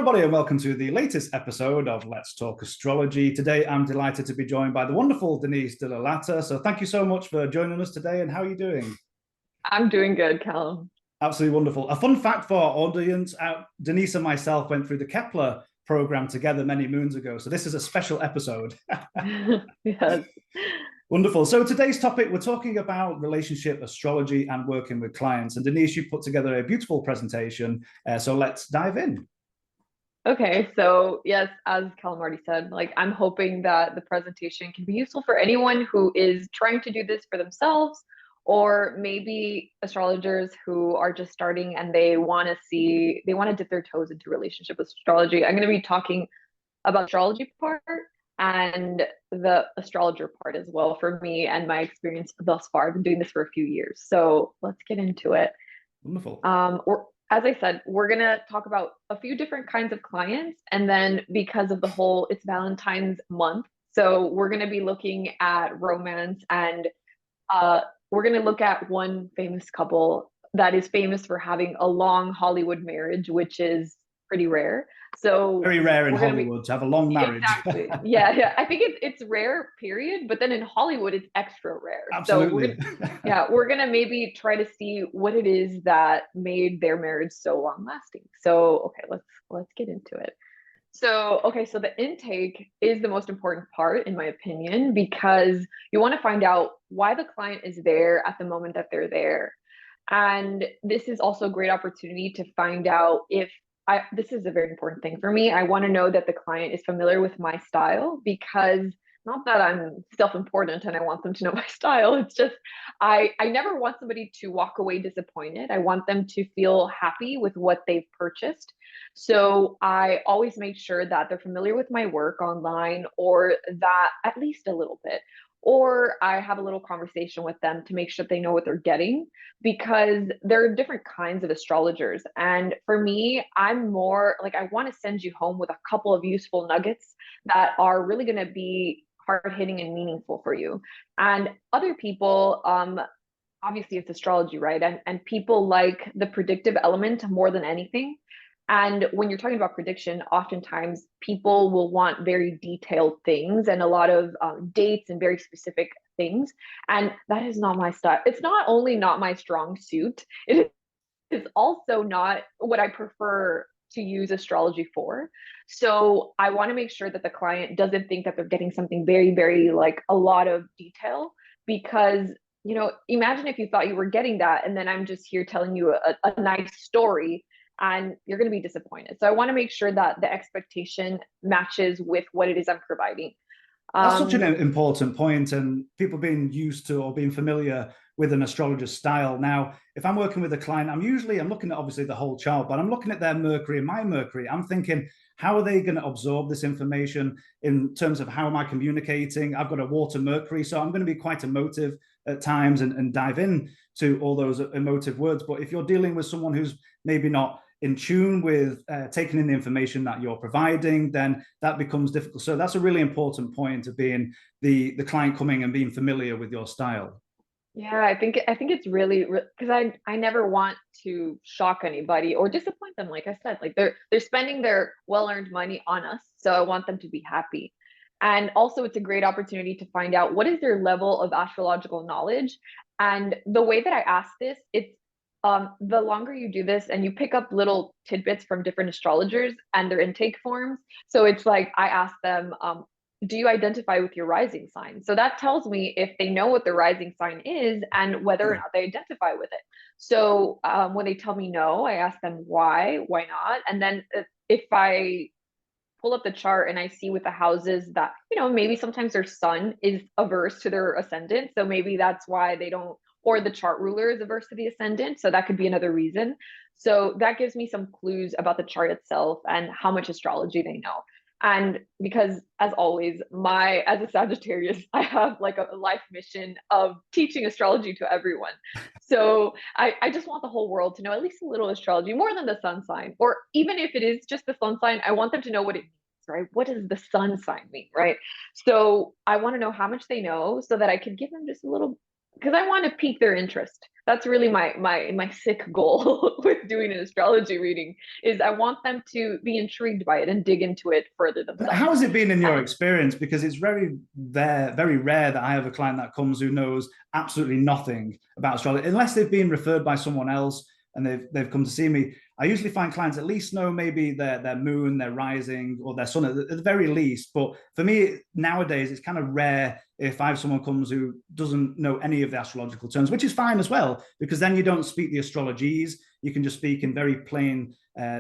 everybody, and welcome to the latest episode of Let's Talk Astrology. Today, I'm delighted to be joined by the wonderful Denisse de la Latta. So thank you so much for joining us today, and how are you doing? I'm doing good, Kahlo. Absolutely wonderful. A fun fact for our audience, Denisse and myself went through the Kepler program together many moons ago, so this is a special episode. Yes. Wonderful. So today's topic, we're talking about relationship astrology and working with clients. And Denisse, you put together a beautiful presentation, so let's dive in. Okay, so yes, as Callum already said, I'm hoping that the presentation can be useful for anyone who is trying to do this for themselves, or maybe astrologers who are just starting and they want to dip their toes into relationship with astrology. I'm going to be talking about astrology part and the astrologer part as well for me and my experience thus far. I've been doing this for a few years, so let's get into it. Wonderful. As I said, we're going to talk about a few different kinds of clients. And then because of it's Valentine's month. So we're going to be looking at romance, and we're going to look at one famous couple that is famous for having a long Hollywood marriage, which is pretty rare. So very rare in Hollywood to have a long marriage. Exactly. Yeah. I think it's rare, period. But then in Hollywood, it's extra rare. Absolutely. So we're gonna maybe try to see what it is that made their marriage so long lasting. So okay, let's get into it. So the intake is the most important part, in my opinion, because you want to find out why the client is there at the moment that they're there. And this is also a great opportunity to find out if this is a very important thing for me. I want to know that the client is familiar with my style, because not that I'm self-important and I want them to know my style. It's just, I never want somebody to walk away disappointed. I want them to feel happy with what they've purchased. So I always make sure that they're familiar with my work online, or that at least a little bit. Or I have a little conversation with them to make sure they know what they're getting, because there are different kinds of astrologers. And for me, I'm more like, I want to send you home with a couple of useful nuggets that are really going to be hard hitting and meaningful for you. And other people, obviously it's astrology, right? And people like the predictive element more than anything. And when you're talking about prediction, oftentimes people will want very detailed things and a lot of dates and very specific things. And that is not my style. It's not only not my strong suit, it is also not what I prefer to use astrology for. So I want to make sure that the client doesn't think that they're getting something very, very like a lot of detail, because imagine if you thought you were getting that and then I'm just here telling you a nice story, and you're going to be disappointed. So I want to make sure that the expectation matches with what it is I'm providing. That's such an important point, and people being used to or being familiar with an astrologer's style. Now, if I'm working with a client, I'm looking at obviously the whole chart, but I'm looking at their Mercury and my Mercury. I'm thinking, how are they going to absorb this information in terms of how am I communicating? I've got a water Mercury, so I'm going to be quite emotive at times and dive in to all those emotive words. But if you're dealing with someone who's maybe not in tune with taking in the information that you're providing, then that becomes difficult. So that's a really important point of being the client coming and being familiar with your style. Yeah, I think it's really, because I never want to shock anybody or disappoint them. Like I said, like they're spending their well-earned money on us, so I want them to be happy. And also, it's a great opportunity to find out what is their level of astrological knowledge. And the way that I ask this, it's the longer you do this and you pick up little tidbits from different astrologers and their intake forms. So it's like I ask them, do you identify with your rising sign? So that tells me if they know what their rising sign is and whether or not they identify with it. So when they tell me no, I ask them why not? And then if I pull up the chart and I see with the houses that, maybe sometimes their sun is averse to their ascendant. So maybe that's why they don't, or the chart ruler is averse to the ascendant. So that could be another reason. So that gives me some clues about the chart itself and how much astrology they know. And because, as always, as a Sagittarius, I have like a life mission of teaching astrology to everyone. So I just want the whole world to know at least a little astrology, more than the sun sign. Or even if it is just the sun sign, I want them to know what it means, right? What does the sun sign mean, right? So I want to know how much they know so that I can give them just a little because I want to pique their interest. That's really my sick goal with doing an astrology reading, is I want them to be intrigued by it and dig into it further How themselves. has it been in your experience? Because it's very rare that I have a client that comes who knows absolutely nothing about astrology, unless they've been referred by someone else and they've come to see me. I usually find clients at least know maybe their moon, their rising, or their sun at the very least. But for me nowadays, it's kind of rare if I have someone comes who doesn't know any of the astrological terms, which is fine as well, because then you don't speak the astrologies. You can just speak in very plain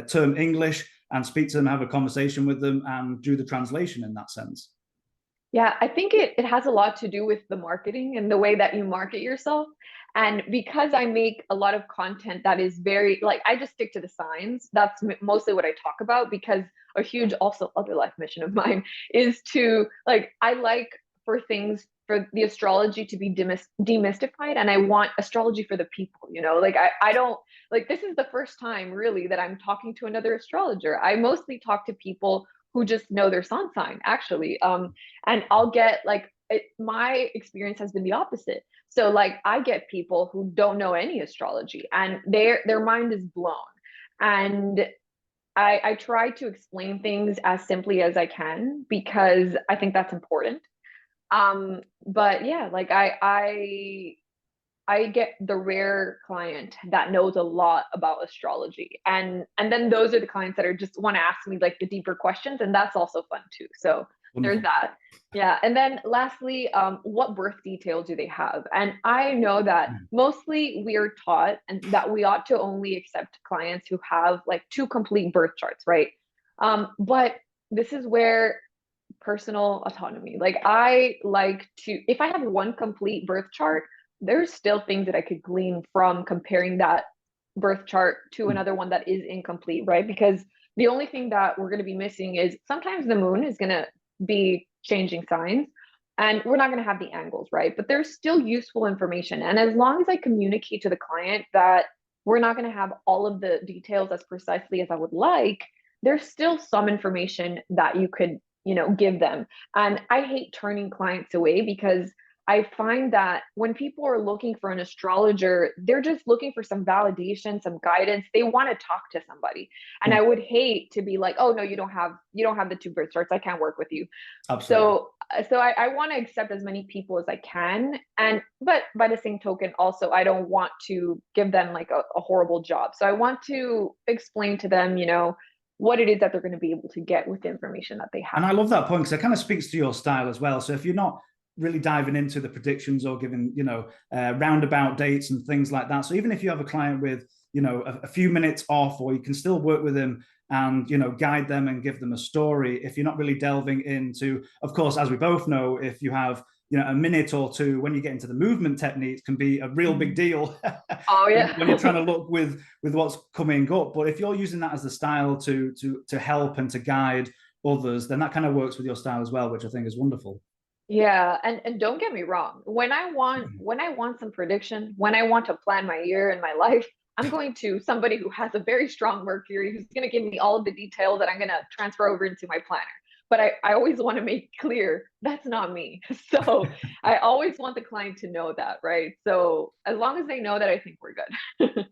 term English and speak to them, have a conversation with them, and do the translation in that sense. Yeah, I think it has a lot to do with the marketing and the way that you market yourself. And because I make a lot of content that is very, like, I just stick to the signs. That's mostly what I talk about, because a huge also other life mission of mine is to, like, I like for things, for the astrology to be demystified, and I want astrology for the people, like I don't, like, this is the first time really that I'm talking to another astrologer. I mostly talk to people who just know their sun sign, actually. And I'll get, like, my experience has been the opposite. So, like, I get people who don't know any astrology and their mind is blown. And I try to explain things as simply as I can, because I think that's important. But yeah, like, I get the rare client that knows a lot about astrology, and then those are the clients that are just want to ask me, like, the deeper questions, and that's also fun too. So there's Wonderful. that. Yeah, and then lastly, what birth detail do they have? And I know that mostly we are taught and that we ought to only accept clients who have, like, two complete birth charts, right? But this is where personal autonomy, like, I like to, if I have one complete birth chart, there's still things that I could glean from comparing that birth chart to another one that is incomplete, right? Because the only thing that we're going to be missing is sometimes the moon is going to be changing signs and we're not going to have the angles, right? But there's still useful information. And as long as I communicate to the client that we're not going to have all of the details as precisely as I would like, there's still some information that you could, give them. And I hate turning clients away, because I find that when people are looking for an astrologer, they're just looking for some validation, some guidance. They want to talk to somebody. And Yeah, I would hate to be like, oh no, you don't have the two birth charts. I can't work with you. absolutely. So I want to accept as many people as I can. But by the same token, also, I don't want to give them, like, a horrible job. So I want to explain to them, what it is that they're going to be able to get with the information that they And have. I love that point, because it kind of speaks to your style as well. So if you're not really diving into the predictions or giving, roundabout dates and things like that. So even if you have a client with, a few minutes off, or you can still work with them and, guide them and give them a story. If you're not really delving into, of course, as we both know, if you have, a minute or two, when you get into the movement techniques, can be a real big deal Oh yeah. when you're trying to look with what's coming up. But if you're using that as the style to help and to guide others, then that kind of works with your style as well, which I think is wonderful. Yeah, and don't get me wrong. When I want some prediction, when I want to plan my year and my life, I'm going to somebody who has a very strong Mercury, who's going to give me all of the details that I'm going to transfer over into my planner. But I always want to make clear that's not me. So I always want the client to know that, right? So as long as they know that, I think we're good.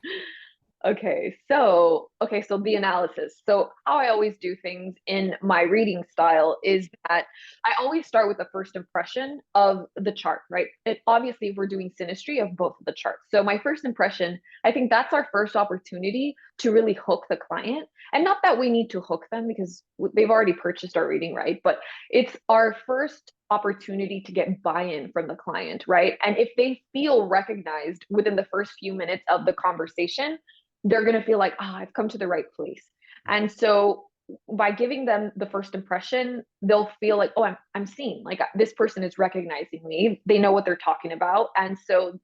Okay, so the analysis. So how I always do things in my reading style is that I always start with the first impression of the chart, right? And obviously we're doing synastry of both of the charts. So my first impression, I think that's our first opportunity to really hook the client. And not that we need to hook them, because they've already purchased our reading, right? But it's our first opportunity to get buy-in from the client, right? And if they feel recognized within the first few minutes of the conversation, they're going to feel like, I've come to the right place. And so by giving them the first impression, they'll feel like, I'm seen, like, this person is recognizing me. They know what they're talking about. And so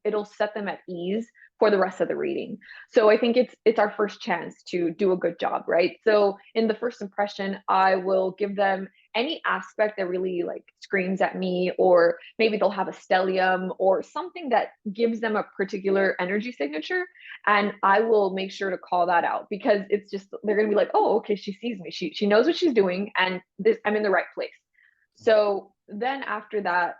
it'll set them at ease for the rest of the reading. So I think it's our first chance to do a good job, right? So in the first impression, I will give them any aspect that really, like, screams at me, or maybe they'll have a stellium or something that gives them a particular energy signature, and I will make sure to call that out, because it's just, they're going to be like, oh, okay, she sees me, she knows what she's doing, and I'm in the right place. So then after that,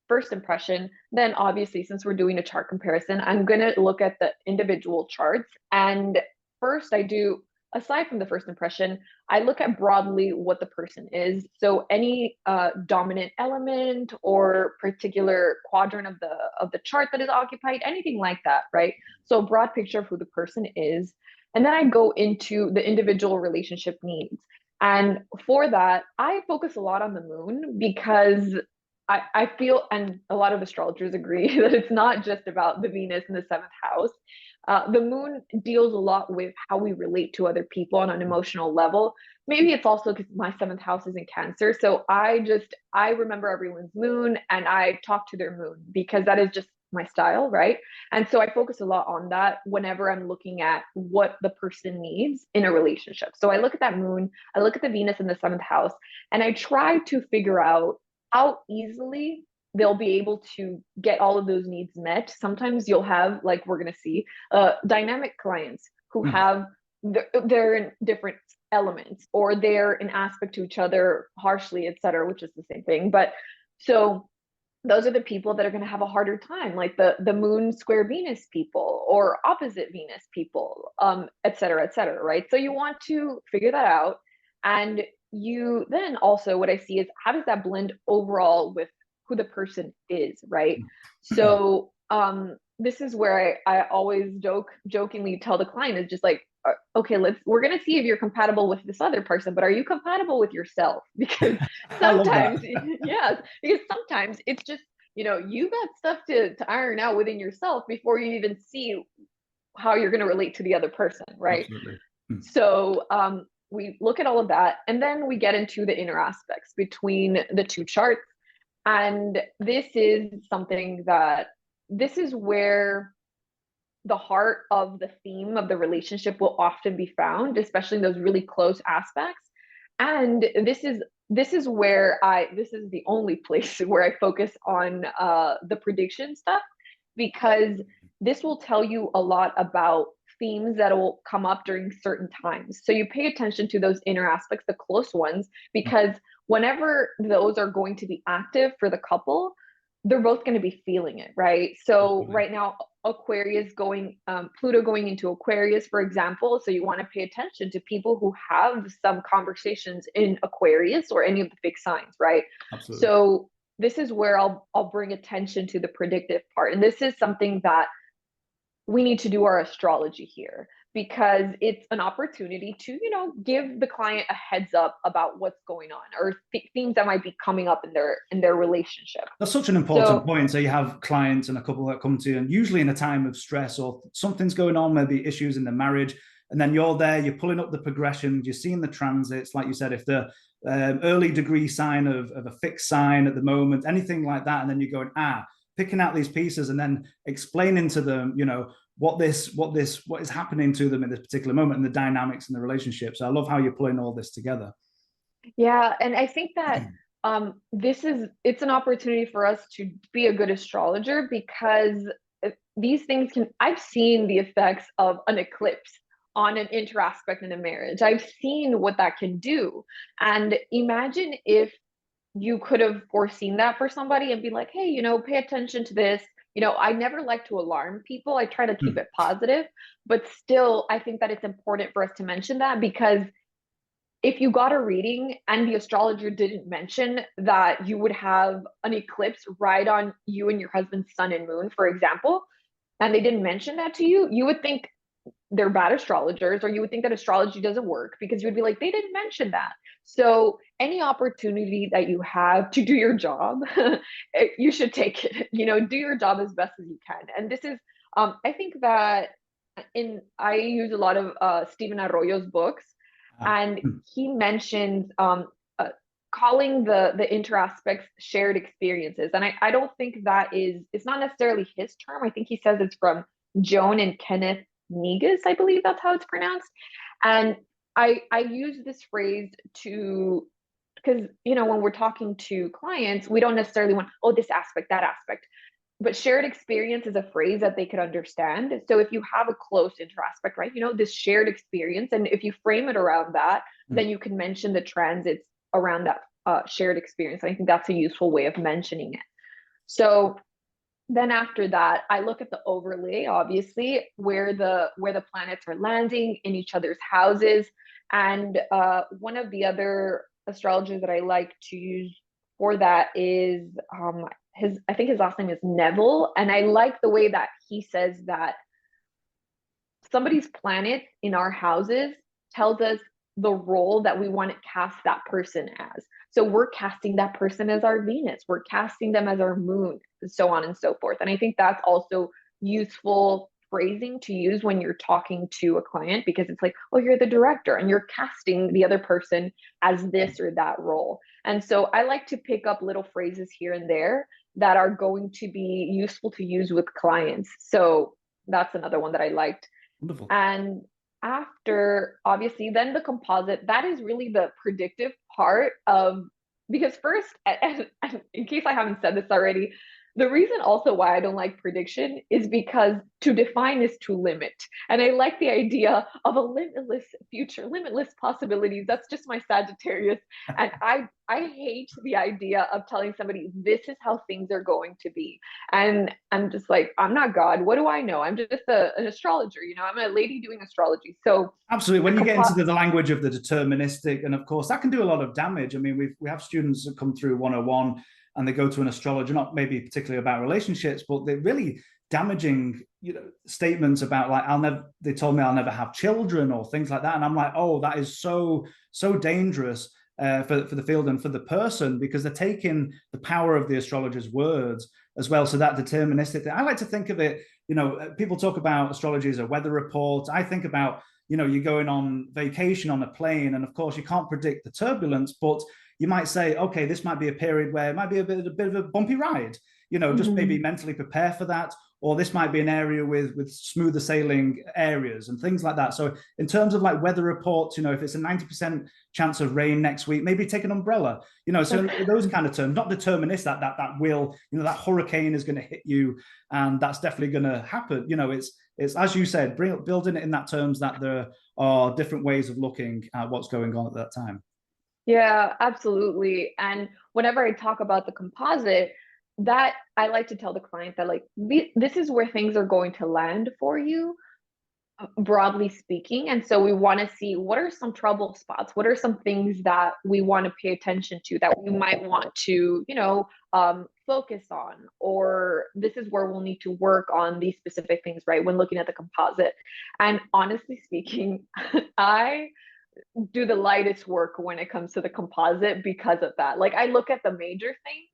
first impression. Then obviously, since we're doing a chart comparison, I'm going to look at the individual charts. And first I do, aside from the first impression, I look at broadly what the person is. So any dominant element or particular quadrant of the chart that is occupied, anything like that, right? So a broad picture of who the person is. And then I go into the individual relationship needs. And for that, I focus a lot on the moon because I feel, and a lot of astrologers agree, that it's not just about the Venus in the seventh house. The moon deals a lot with how we relate to other people on an emotional level. Maybe it's also because my seventh house is in Cancer. So I remember everyone's moon and I talk to their moon because that is just my style, right? And so I focus a lot on that whenever I'm looking at what the person needs in a relationship. So I look at that moon, I look at the Venus in the seventh house, and I try to figure out how easily they'll be able to get all of those needs met. Sometimes you'll have, like we're going to see, dynamic clients who have, they're in different elements or they're in aspect to each other harshly, etc., which is the same thing. But so those are the people that are going to have a harder time, like the moon square Venus people or opposite Venus people, et cetera, right? So you want to figure that out. And you then also, what I see is how does that blend overall with who the person is, right? So this is where I always jokingly tell the client is just like, okay, we're going to see if you're compatible with this other person, but are you compatible with yourself? Because sometimes, yes, because sometimes it's just, you got stuff to iron out within yourself before you even see how you're going to relate to the other person, right? Absolutely. So we look at all of that, and then we get into the inner aspects between the two charts. And this is where the heart of the theme of the relationship will often be found, especially in those really close aspects. And this is the only place where I focus on the prediction stuff, because this will tell you a lot about themes that will come up during certain times. So you pay attention to those inner aspects, the close ones, because whenever those are going to be active for the couple, they're both going to be feeling it, right? So right now, Aquarius Pluto going into Aquarius, for example. So you want to pay attention to people who have some conversations in Aquarius or any of the big signs, right? Absolutely. So this is where I'll bring attention to the predictive part. And this is something that we need to do our astrology here, because it's an opportunity to, give the client a heads up about what's going on or themes that might be coming up in their relationship. That's such an important point. So you have clients and a couple that come to you, and usually in a time of stress or something's going on, maybe issues in the marriage, and then you're there, you're pulling up the progression, you're seeing the transits, like you said, if the early degree sign of a fixed sign at the moment, anything like that, and then you're going, picking out these pieces and then explaining to them, what is happening to them in this particular moment and the dynamics in the relationship. So I love how you're pulling all this together. Yeah, and I think that it's an opportunity for us to be a good astrologer, because these things I've seen the effects of an eclipse on an interaspect in a marriage. I've seen what that can do. And imagine if you could have foreseen that for somebody and be like, hey, pay attention to this. I never like to alarm people. I try to keep it positive, but still, I think that it's important for us to mention that, because if you got a reading and the astrologer didn't mention that you would have an eclipse right on you and your husband's sun and moon, for example, and they didn't mention that to you, you would think they're bad astrologers, or you would think that astrology doesn't work, because you would be like, they didn't mention that. So any opportunity that you have to do your job, you should take it. Do your job as best as you can. And this is, I think that I use a lot of Stephen Arroyo's books, and he mentions calling the interaspects shared experiences. And I don't think it's not necessarily his term. I think he says it's from Joan and Kenneth Negus, I believe that's how it's pronounced. And I use this phrase because when we're talking to clients, we don't necessarily want, this aspect, that aspect. But shared experience is a phrase that they could understand. So if you have a close interaspect, right, this shared experience, and if you frame it around that, then you can mention the transits around that shared experience. I think that's a useful way of mentioning it. So then after that, I look at the overlay, obviously, where the planets are landing in each other's houses. And one of the other astrologers that I like to use for that is I think his last name is Neville. And I like the way that he says that somebody's planet in our houses tells us the role that we want to cast that person as. So we're casting that person as our Venus, we're casting them as our moon, and so on and so forth. And I think that's also useful phrasing to use when you're talking to a client, because it's like, oh, you're the director and you're casting the other person as this or that role. And so I like to pick up little phrases here and there that are going to be useful to use with clients. So that's another one that I liked. Wonderful. And after, obviously, then the composite, that is really the predictive part of, because first, and in case I haven't said this already, the reason also why I don't like prediction is because to define is to limit. And I like the idea of a limitless future, limitless possibilities. That's just my Sagittarius. And I hate the idea of telling somebody this is how things are going to be. And I'm just like, I'm not God. What do I know? I'm just an astrologer. You know, I'm a lady doing astrology. So absolutely, when you get into the language of the deterministic, and of course that can do a lot of damage. I mean, we have students that come through 101 and they go to an astrologer, not maybe particularly about relationships, but they're really damaging, you know, statements about like, they told me I'll never have children or things like that. And I'm like, oh, that is so dangerous for the field and for the person, because they're taking the power of the astrologer's words as well. So that deterministic thing, I like to think of it, you know, people talk about astrology as a weather report. I think about, you know, you're going on vacation on a plane, and of course you can't predict the turbulence, but you might say, okay, this might be a period where it might be a bit of a bumpy ride, you know, just maybe mentally prepare for that. Or this might be an area with smoother sailing areas and things like that. So in terms of like weather reports, you know, if it's a 90% chance of rain next week, maybe take an umbrella, you know, so those kind of terms, not determinist that will, you know, that hurricane is going to hit you and that's definitely going to happen. You know, it's as you said, building it in that terms that there are different ways of looking at what's going on at that time. Yeah, absolutely. And whenever I talk about the composite, that I like to tell the client that like this is where things are going to land for you, broadly speaking. And so we want to see what are some trouble spots, what are some things that we want to pay attention to, that we might want to, you know, focus on, or this is where we'll need to work on these specific things, right, when looking at the composite. And honestly speaking, I do the lightest work when it comes to the composite because of that. Like I look at the major things,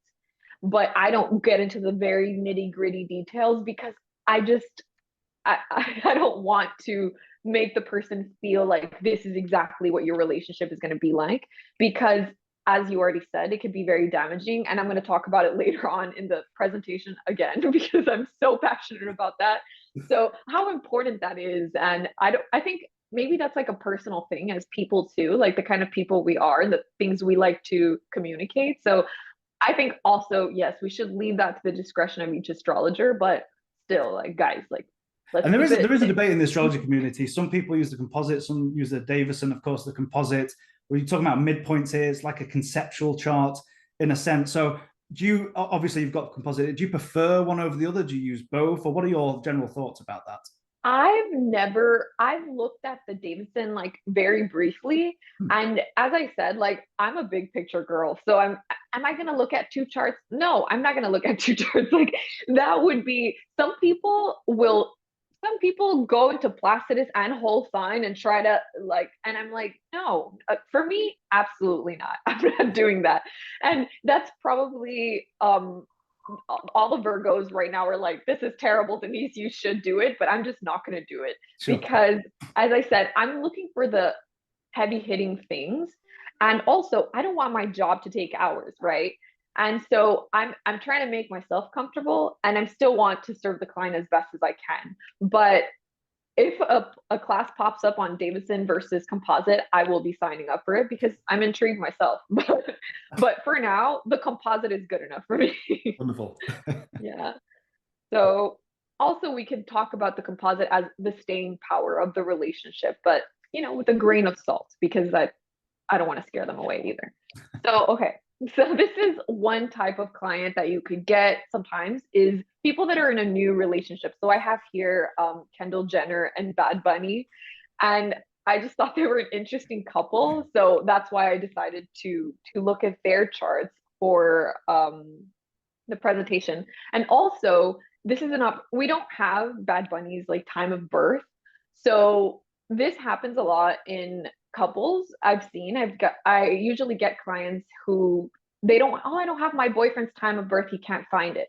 but I don't get into the very nitty gritty details because I don't want to make the person feel like this is exactly what your relationship is going to be like, because as you already said, it could be very damaging. And I'm going to talk about it later on in the presentation again, because I'm so passionate about that. So how important that is. And I think maybe that's like a personal thing as people too, like the kind of people we are and the things we like to communicate. So I think also, yes, we should leave that to the discretion of each astrologer, but still, like, guys, like, and there is a debate in the astrology community. Some people use the composite, some use the Davison, of course, the composite. Where you're talking about midpoints here, it's like a conceptual chart in a sense. So do you, obviously you've got composite, do you prefer one over the other? Do you use both? Or what are your general thoughts about that? I've looked at the Davidson like very briefly. And as I said, like I'm a big picture girl. So am I going to look at two charts? No, I'm not going to look at two charts. Like that would be, some people go into Placidus and whole sign and try to like, and I'm like, no, for me, absolutely not. I'm not doing that. And that's probably, all the Virgos right now are like, this is terrible, Denisse, you should do it, but I'm just not going to do it. Sure. Because as I said, I'm looking for the heavy hitting things. And also I don't want my job to take hours, right? And so I'm trying to make myself comfortable, and I still want to serve the client as best as I can. But if a class pops up on Davidson versus composite, I will be signing up for it because I'm intrigued myself. But for now, the composite is good enough for me. Wonderful. Yeah. So also we can talk about the composite as the staying power of the relationship, but you know, with a grain of salt, because I don't want to scare them away either. So, okay. So this is one type of client that you could get sometimes is people that are in a new relationship. So I have here Kendall Jenner and Bad Bunny, and I just thought they were an interesting couple. So that's why I decided to look at their charts for the presentation. And also, this is we don't have Bad Bunny's like time of birth. So this happens a lot in couples I've seen. I usually get clients who they don't, oh, I don't have my boyfriend's time of birth, he can't find it.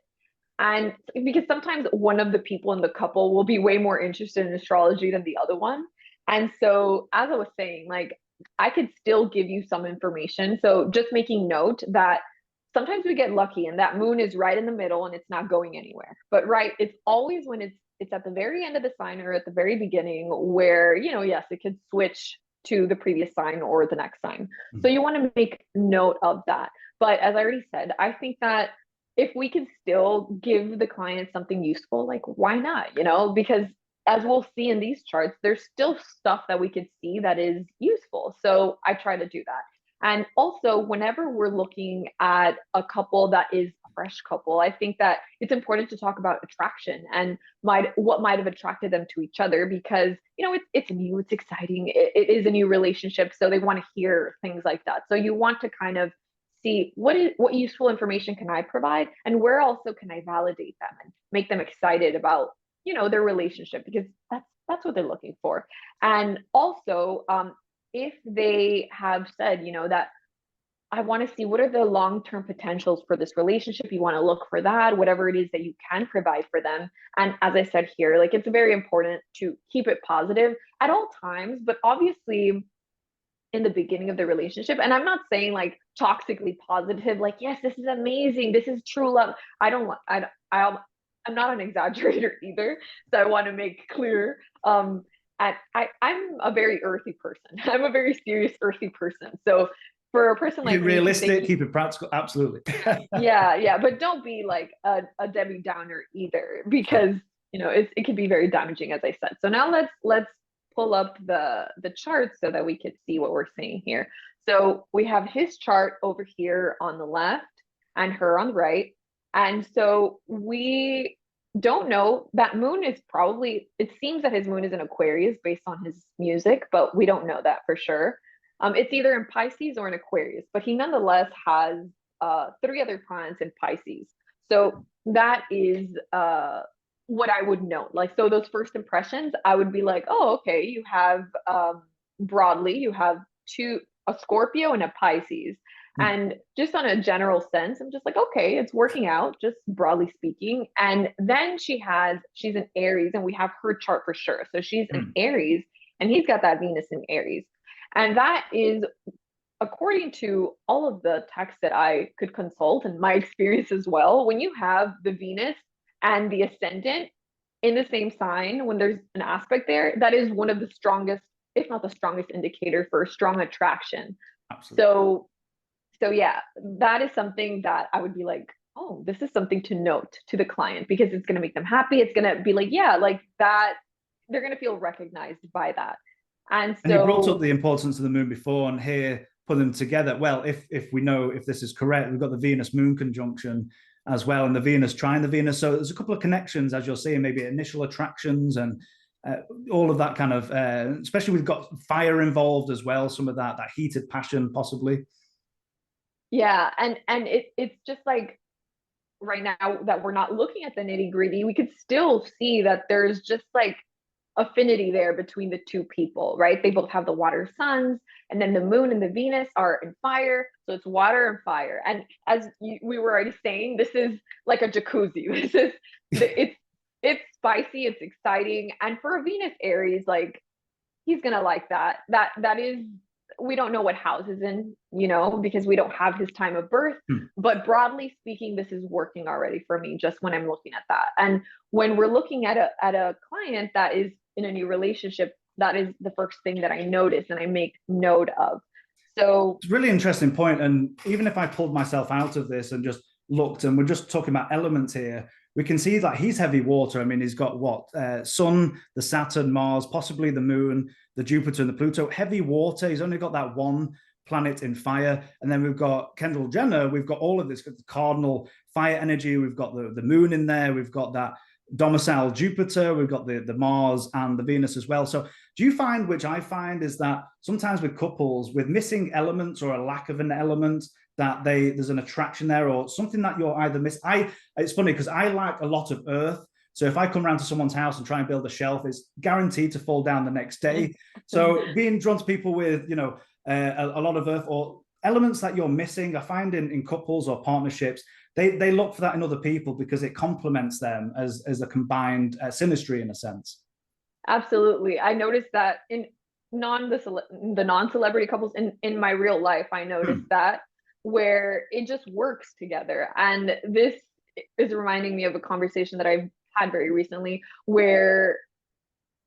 And because sometimes one of the people in the couple will be way more interested in astrology than the other one. And so, as I was saying, like I could still give you some information. So, just making note that sometimes we get lucky and that moon is right in the middle and it's not going anywhere. But right, it's always when it's at the very end of the sign or at the very beginning where, you know, yes, it could switch to the previous sign or the next sign. Mm-hmm. So you want to make note of that. But as I already said, I think that if we can still give the client something useful, like why not? You know, because as we'll see in these charts, there's still stuff that we could see that is useful. So I try to do that. And also, whenever we're looking at a couple that is a fresh couple, I think that it's important to talk about attraction and what might have attracted them to each other, because you know it's new, it's exciting, it is a new relationship, so they want to hear things like that. So you want to kind of see what useful information can I provide, and where also can I validate them and make them excited about, you know, their relationship, because that's what they're looking for. And also, if they have said, you know, that I want to see what are the long-term potentials for this relationship, you want to look for that, whatever it is that you can provide for them. And as I said here, like it's very important to keep it positive at all times, but obviously in the beginning of the relationship. And I'm not saying like toxically positive, like, yes, this is amazing, this is true love. I'm not an exaggerator either. So I want to make clear, I'm a very earthy person. I'm a very serious earthy person. So for a person like me, realistic, keep it practical, absolutely. yeah, but don't be like a Debbie Downer either, because you know it can be very damaging, as I said. So now let's pull up the chart so that we could see what we're seeing here. So we have his chart over here on the left and her on the right, and so we don't know. That moon is probably, it seems that his moon is in Aquarius based on his music, but we don't know that for sure. It's either in Pisces or in Aquarius, but he nonetheless has 3 other planets in Pisces. So that is what I would note. Like, so those first impressions, I would be like, oh, okay, you have broadly, you have a Scorpio and a Pisces. And just on a general sense, I'm just like, okay, it's working out, just broadly speaking. And then she's an Aries, and we have her chart for sure. So she's an Aries, and he's got that Venus in Aries. And that is, according to all of the texts that I could consult and my experience as well, when you have the Venus and the ascendant in the same sign, when there's an aspect there, that is one of the strongest, if not the strongest indicator for strong attraction. Absolutely. So yeah, that is something that I would be like, oh, this is something to note to the client, because it's going to make them happy. It's going to be like, yeah, like that, they're going to feel recognized by that. And so, and you brought up the importance of the moon before, and here put them together. Well, if we know if this is correct, we've got the Venus moon conjunction as well, and the Venus trine the Venus. So there's a couple of connections, as you're seeing, maybe initial attractions and all of that kind of, especially we've got fire involved as well, some of that heated passion possibly. Yeah, and it's just like right now that we're not looking at the nitty-gritty, we could still see that there's just like affinity there between the two people, right? They both have the water suns, and then the moon and the Venus are in fire, so it's water and fire. And as we were already saying, this is like a jacuzzi. This is it's spicy, it's exciting, and for a Venus Aries, like he's gonna like that. That is, we don't know what house is in, you know, because we don't have his time of birth. But broadly speaking, this is working already for me just when I'm looking at that. And when we're looking at a client that is in a new relationship, that is the first thing that I notice and I make note of. So it's a really interesting point. And even if I pulled myself out of this and just looked, and we're just talking about elements here, we can see that he's heavy water. I mean, he's got what? Sun, the Saturn, Mars, possibly the moon, the Jupiter and the Pluto. Heavy water. He's only got that one planet in fire. And then we've got Kendall Jenner, we've got all of this cardinal fire energy, we've got the moon in there, we've got that domicile Jupiter, we've got the Mars and the Venus as well. So do you find, which I find, is that sometimes with couples, with missing elements or a lack of an element, that there's an attraction there or something that you're either it's funny because I like a lot of earth. So if I come around to someone's house and try and build a shelf, it's guaranteed to fall down the next day. So being drawn to people with, you know, a lot of earth or elements that you're missing, I find in couples or partnerships, they look for that in other people because it complements them as a combined synastry in a sense. Absolutely. I noticed that in the non-celebrity couples in my real life, I noticed that where it just works together. And this is reminding me of a conversation that I've had very recently where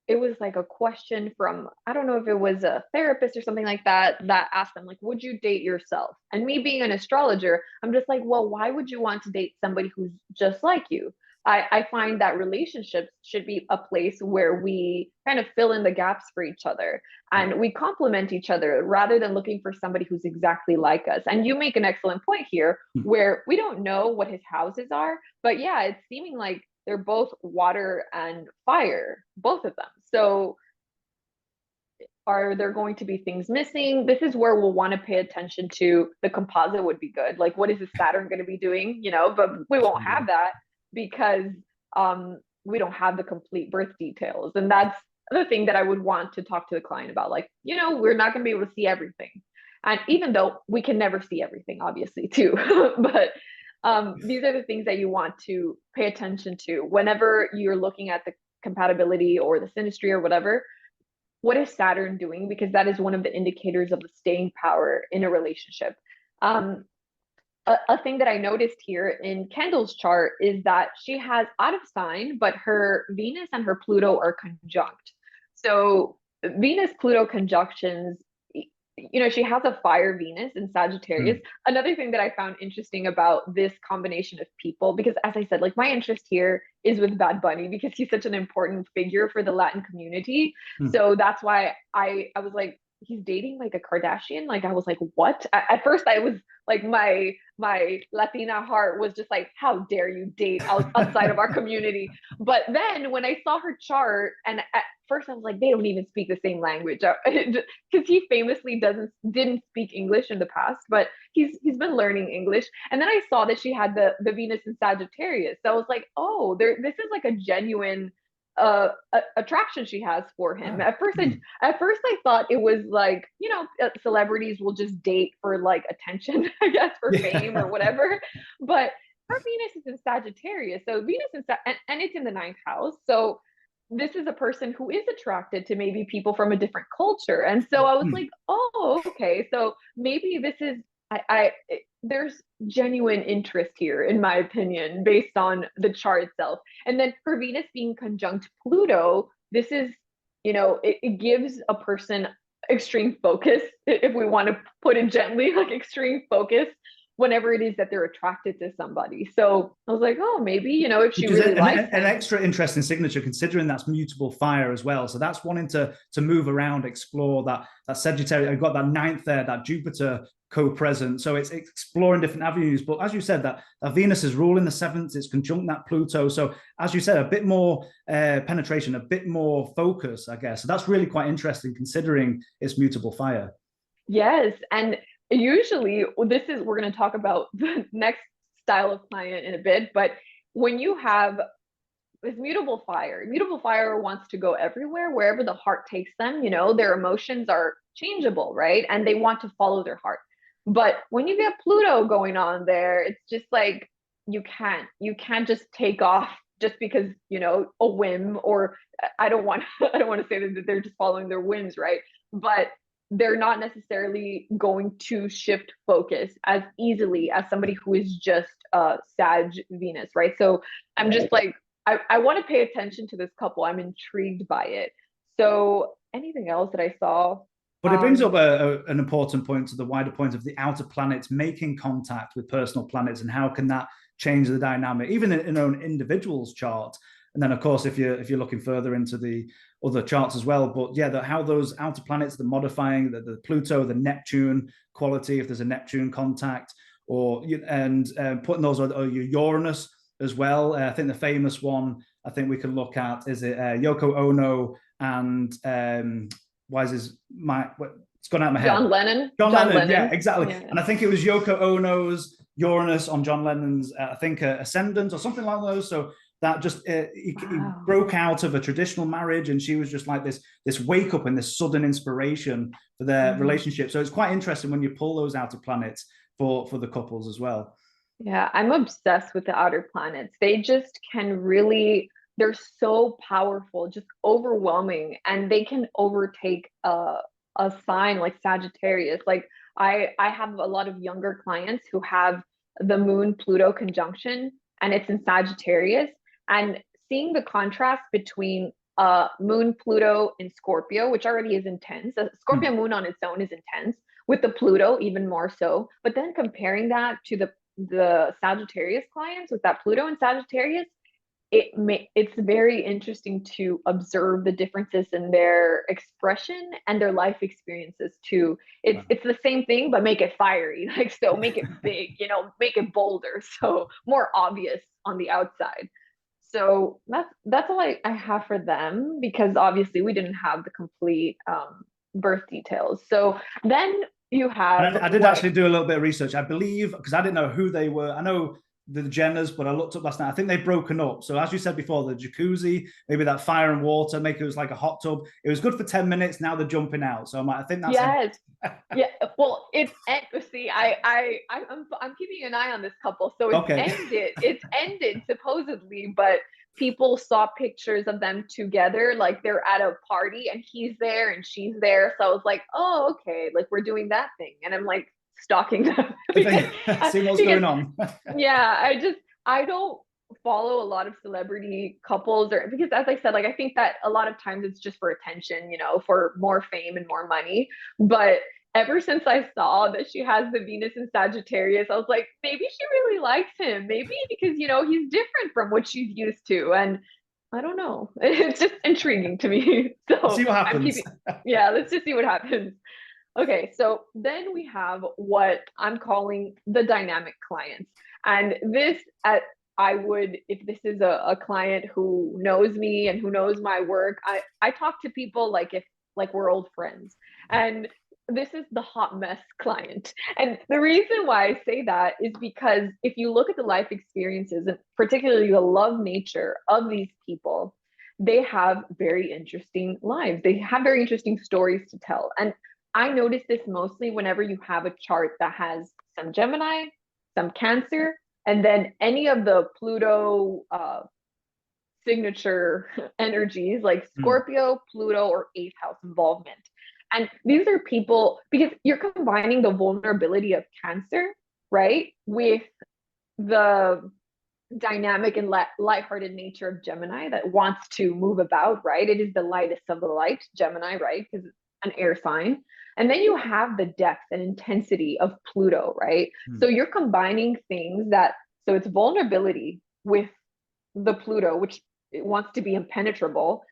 it was like a question from, I don't know if it was a therapist or something like that, that asked them, like, would you date yourself? And me being an astrologer, I'm just like, well, why would you want to date somebody who's just like you? I find that relationships should be a place where we kind of fill in the gaps for each other and we complement each other rather than looking for somebody who's exactly like us. And you make an excellent point here where we don't know what his houses are, but yeah, it's seeming like they're both water and fire, both of them. So are there going to be things missing? This is where we'll want to pay attention to. The composite would be good. Like, what is the Saturn going to be doing? You know, but we won't have that because we don't have the complete birth details. And that's the thing that I would want to talk to the client about. Like, you know, we're not going to be able to see everything. And even though we can never see everything, obviously, too. But these are the things that you want to pay attention to whenever you're looking at the compatibility or the synastry or whatever. What is Saturn doing? Because that is one of the indicators of the staying power in a relationship. A thing that I noticed here in Kendall's chart is that she has out of sign, but her Venus and her Pluto are conjunct. So Venus Pluto conjunctions, you know, she has a fire Venus in Sagittarius. Another thing that I found interesting about this combination of people, because as I said, like my interest here is with Bad Bunny because he's such an important figure for the Latin community. So that's why I was like, he's dating like a Kardashian. Like I was like, what? At first I was like, my Latina heart was just like, how dare you date outside of our community? But then when I saw her chart, and at first I was like, they don't even speak the same language, because he famously didn't speak English in the past, but he's been learning English. And then I saw that she had the Venus in Sagittarius. So I was like, oh, this is like a genuine attraction she has for him. At first I thought it was like, you know, celebrities will just date for like attention, I guess, for fame or whatever. But her Venus is in Sagittarius, so Venus is and it's in the 9th house. So this is a person who is attracted to maybe people from a different culture. And so I was like, oh, okay, so maybe this is there's genuine interest here, in my opinion, based on the chart itself. And then for Venus being conjunct Pluto, this is, you know, it gives a person extreme focus, if we want to put it gently, like extreme focus whenever it is that they're attracted to somebody. So I was like, oh, maybe, you know, if she really likes an extra interesting signature, considering that's mutable fire as well. So that's wanting to move around, explore that Sagittarius. I've got that 9th there, that Jupiter co-present. So it's exploring different avenues. But as you said, that Venus is ruling the 7th, it's conjunct that Pluto. So as you said, a bit more penetration, a bit more focus, I guess. So that's really quite interesting considering it's mutable fire. Yes. And usually we're going to talk about the next style of client in a bit, but when you have this mutable fire wants to go everywhere, wherever the heart takes them. You know, their emotions are changeable, right? And they want to follow their heart. But when you get Pluto going on there, it's just like you can't just take off just because, you know, a whim, or I don't want to say that they're just following their whims, right? But they're not necessarily going to shift focus as easily as somebody who is just Sag Venus, right? So I'm just like, I want to pay attention to this couple. I'm intrigued by it. So anything else that I saw? But it brings up an important point to the wider point of the outer planets making contact with personal planets, and how can that change the dynamic, even in an individual's chart. And then, of course, if you're looking further into the other charts as well, but yeah, how those outer planets, the modifying the Pluto, the Neptune quality, if there's a Neptune contact, or and putting those or your Uranus as well. I think the famous one I think we can look at is it Yoko Ono and why is his my it's gone out of my head. John Lennon. John Lennon. Yeah, exactly. Yeah. And I think it was Yoko Ono's Uranus on John Lennon's I think ascendant or something like those. So that just he broke out of a traditional marriage, and she was just like this wake up and this sudden inspiration for their relationship. So it's quite interesting when you pull those outer planets for the couples as well. Yeah, I'm obsessed with the outer planets. They just can really, they're so powerful, just overwhelming, and they can overtake a sign like Sagittarius. Like I have a lot of younger clients who have the Moon Pluto conjunction, and it's in Sagittarius, and seeing the contrast between Moon Pluto in Scorpio, which already is intense. Scorpio Moon on its own is intense, with the Pluto even more so. But then comparing that to the Sagittarius clients with that Pluto in Sagittarius, it's very interesting to observe the differences in their expression and their life experiences too. It's the same thing, but make it fiery, like, so make it big, make it bolder, so more obvious on the outside. So that's all I have for them, because obviously we didn't have the complete birth details. So then you have, I did actually do a little bit of research, I believe, because I didn't know who they were. I know the Jenners, but I looked up last night. I think they've broken up. So as you said before, the jacuzzi, maybe that fire and water, make it was like a hot tub. It was good for 10 minutes. Now they're jumping out. So I think that's yes. Yeah. Well, I'm keeping an eye on this couple. So it's ended supposedly, but people saw pictures of them together, like they're at a party and he's there and she's there. So I was like, oh, okay, like we're doing that thing. And I'm like stalking them. See what's going on. Yeah, I don't follow a lot of celebrity couples, or because, as I said, like I think that a lot of times it's just for attention, for more fame and more money. But ever since I saw that she has the Venus in Sagittarius, I was like, maybe she really likes him. Maybe because, he's different from what she's used to. And I don't know. It's just intriguing to me. So see what happens. Let's just see what happens. Okay, so then we have what I'm calling the dynamic clients. And this, if this is a client who knows me and who knows my work, I talk to people like we're old friends. And this is the hot mess client. And the reason why I say that is because if you look at the life experiences, and particularly the love nature of these people, they have very interesting lives. They have very interesting stories to tell. And I notice this mostly whenever you have a chart that has some Gemini, some Cancer, and then any of the Pluto signature energies like Scorpio, Pluto, or 8th house involvement. And these are people, because you're combining the vulnerability of Cancer, right, with the dynamic and lighthearted nature of Gemini that wants to move about, right? It is the lightest of the light, Gemini, right? Because it's an air sign. And then you have the depth and intensity of Pluto, right? So you're combining things so it's vulnerability with the Pluto, which it wants to be impenetrable,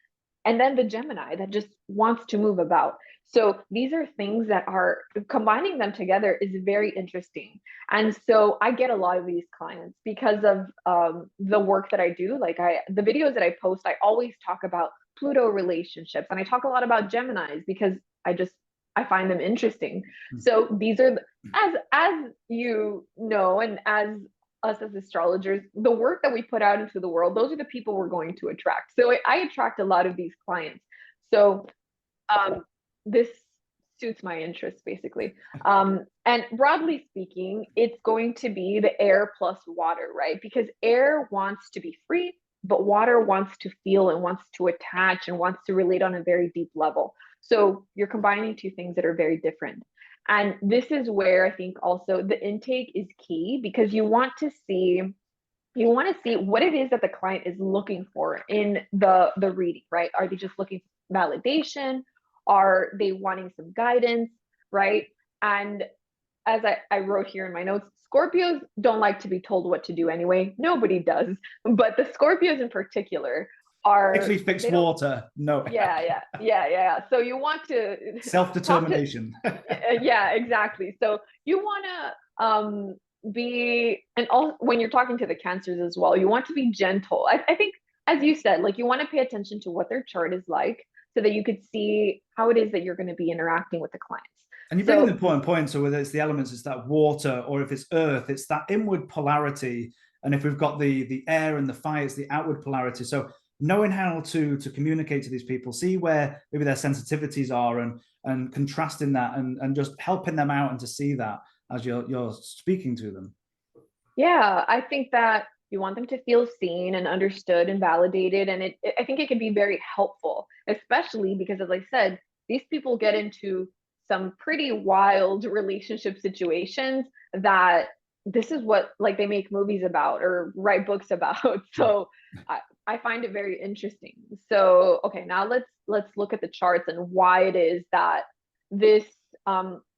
and then the Gemini that just wants to move about. So these are things that are, combining them together is very interesting. And so I get a lot of these clients because of the work that I do. Like the videos that I post, I always talk about Pluto relationships, and I talk a lot about Geminis because I find them interesting. So these are, as you know, and as us as astrologers, the work that we put out into the world, those are the people we're going to attract. So I attract a lot of these clients. So this suits my interests, basically. And broadly speaking, it's going to be the air plus water, right? Because air wants to be free, but water wants to feel and wants to attach and wants to relate on a very deep level. So you're combining two things that are very different. And this is where I think also the intake is key, because you want to see what it is that the client is looking for in the reading, right? Are they just looking for validation? Are they wanting some guidance, right? And I wrote here in my notes, Scorpios don't like to be told what to do anyway. Nobody does. But the Scorpios in particular are, Actually fix water. No. yeah. So you want to Self-determination. Yeah, exactly. So you want to be, and also when you're talking to the Cancers as well, you want to be gentle. I think, as you said, like you want to pay attention to what their chart is like so that you could see how it is that you're going to be interacting with the clients. And you bring an important point. So whether it's the elements, it's that water, or if it's earth, it's that inward polarity. And if we've got the air and the fire, it's the outward polarity. So knowing how to communicate to these people, see where maybe their sensitivities are, and contrasting that, and just helping them out and to see that as you're speaking to them. Yeah, I think that you want them to feel seen and understood and validated. And I think it can be very helpful, especially because, as I said, these people get into some pretty wild relationship situations that this is what like they make movies about or write books about. So I find it very interesting. So okay, now let's look at the charts and why it is that this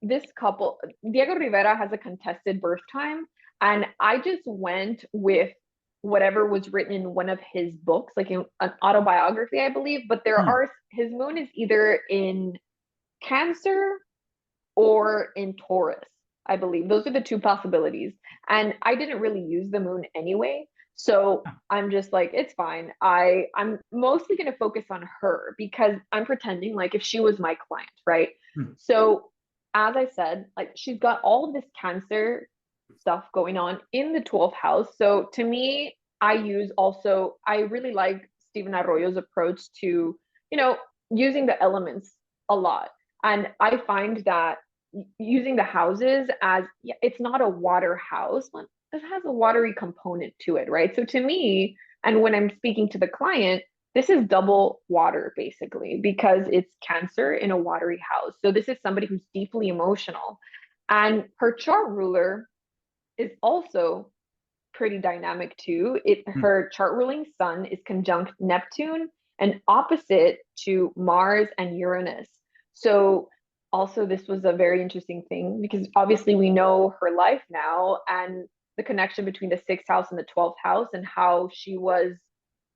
this couple, Diego Rivera, has a contested birth time. And I just went with whatever was written in one of his books, like in an autobiography, I believe. But there are, his moon is either in Cancer or in Taurus, I believe. Those are the two possibilities. And I didn't really use the moon anyway. So I'm just like, it's fine. I'm mostly going to focus on her because I'm pretending like if she was my client, right? So as I said, like she's got all of this Cancer stuff going on in the 12th house. So to me, I really like Stephen Arroyo's approach to, using the elements a lot. And I find that using the houses as, it's not a water house, but it has a watery component to it, right? So to me, and when I'm speaking to the client, this is double water basically, because it's Cancer in a watery house. So this is somebody who's deeply emotional. And her chart ruler is also pretty dynamic too. Her chart ruling sun is conjunct Neptune and opposite to Mars and Uranus. So also this was a very interesting thing because obviously we know her life now and the connection between the 6th house and the 12th house and how she was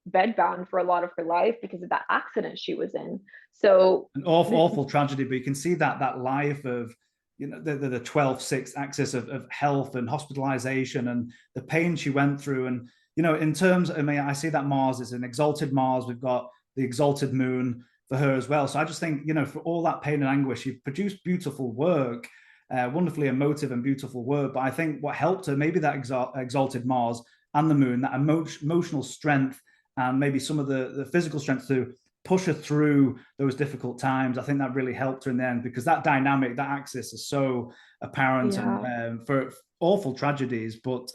bedbound for a lot of her life because of that accident she was in. So an awful tragedy, but you can see that life of the 12-6 axis of health and hospitalization and the pain she went through. And in terms, I see that Mars is an exalted Mars. We've got the exalted moon for her as well. So I just think, for all that pain and anguish, you've produced beautiful work, wonderfully emotive and beautiful work. But I think what helped her, maybe that exalted Mars and the moon, that emotional strength, and maybe some of the physical strength to push her through those difficult times. I think that really helped her in the end because that dynamic, that axis is so apparent. And for awful tragedies, but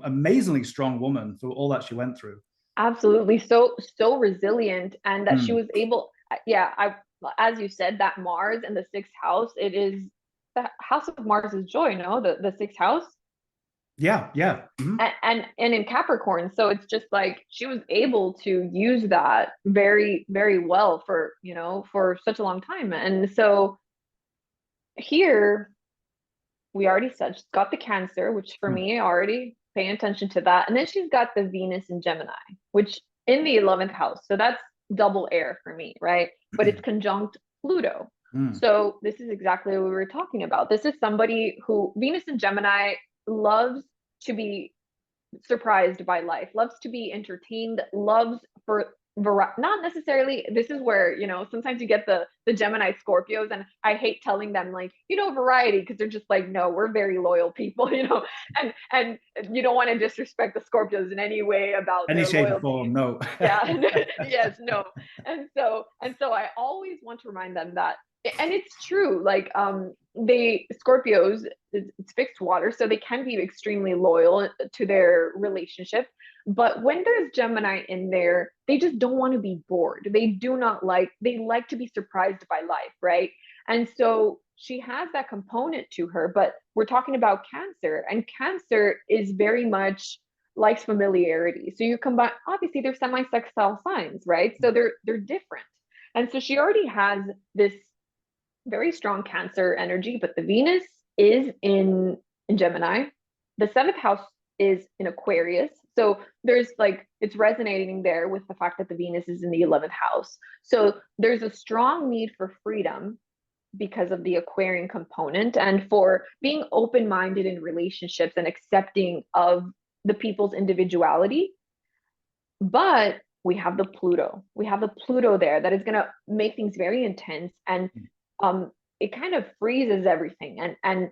amazingly strong woman for all that she went through. Absolutely. So resilient, and that she was able, as you said, that Mars in the 6th house, it is the house of Mars is joy, the 6th house. Yeah. And in Capricorn, so it's just like she was able to use that very, very well for such a long time. And so here we already said she's got the Cancer, which for me, already paying attention to that. And then she's got the Venus in Gemini, which in the 11th house. So that's double air for me, right? But it's conjunct Pluto. So this is exactly what we were talking about. This is somebody who, Venus in Gemini, loves to be surprised by life, loves to be entertained, loves for not necessarily, this is where sometimes you get the Gemini Scorpios, and I hate telling them like variety, because they're just like, no, we're very loyal people, and you don't want to disrespect the Scorpios in any way about any their shape loyalty. or form. No. Yes, no. And so I always want to remind them that, and it's true, like they Scorpios, it's fixed water, so they can be extremely loyal to their relationship. But when there's Gemini in there, they just don't want to be bored. They like to be surprised by life, right? And so she has that component to her, but we're talking about Cancer, and Cancer is very much likes familiarity. So you combine, obviously they're semi-sextile signs, right? So they're different. And so she already has this very strong Cancer energy, but the Venus is in Gemini. The seventh house is in Aquarius. So there's like, it's resonating there with the fact that the Venus is in the 11th house. So there's a strong need for freedom because of the Aquarian component, and for being open-minded in relationships and accepting of the people's individuality. But we have the Pluto. We have the Pluto there that is going to make things very intense, and it kind of freezes everything. And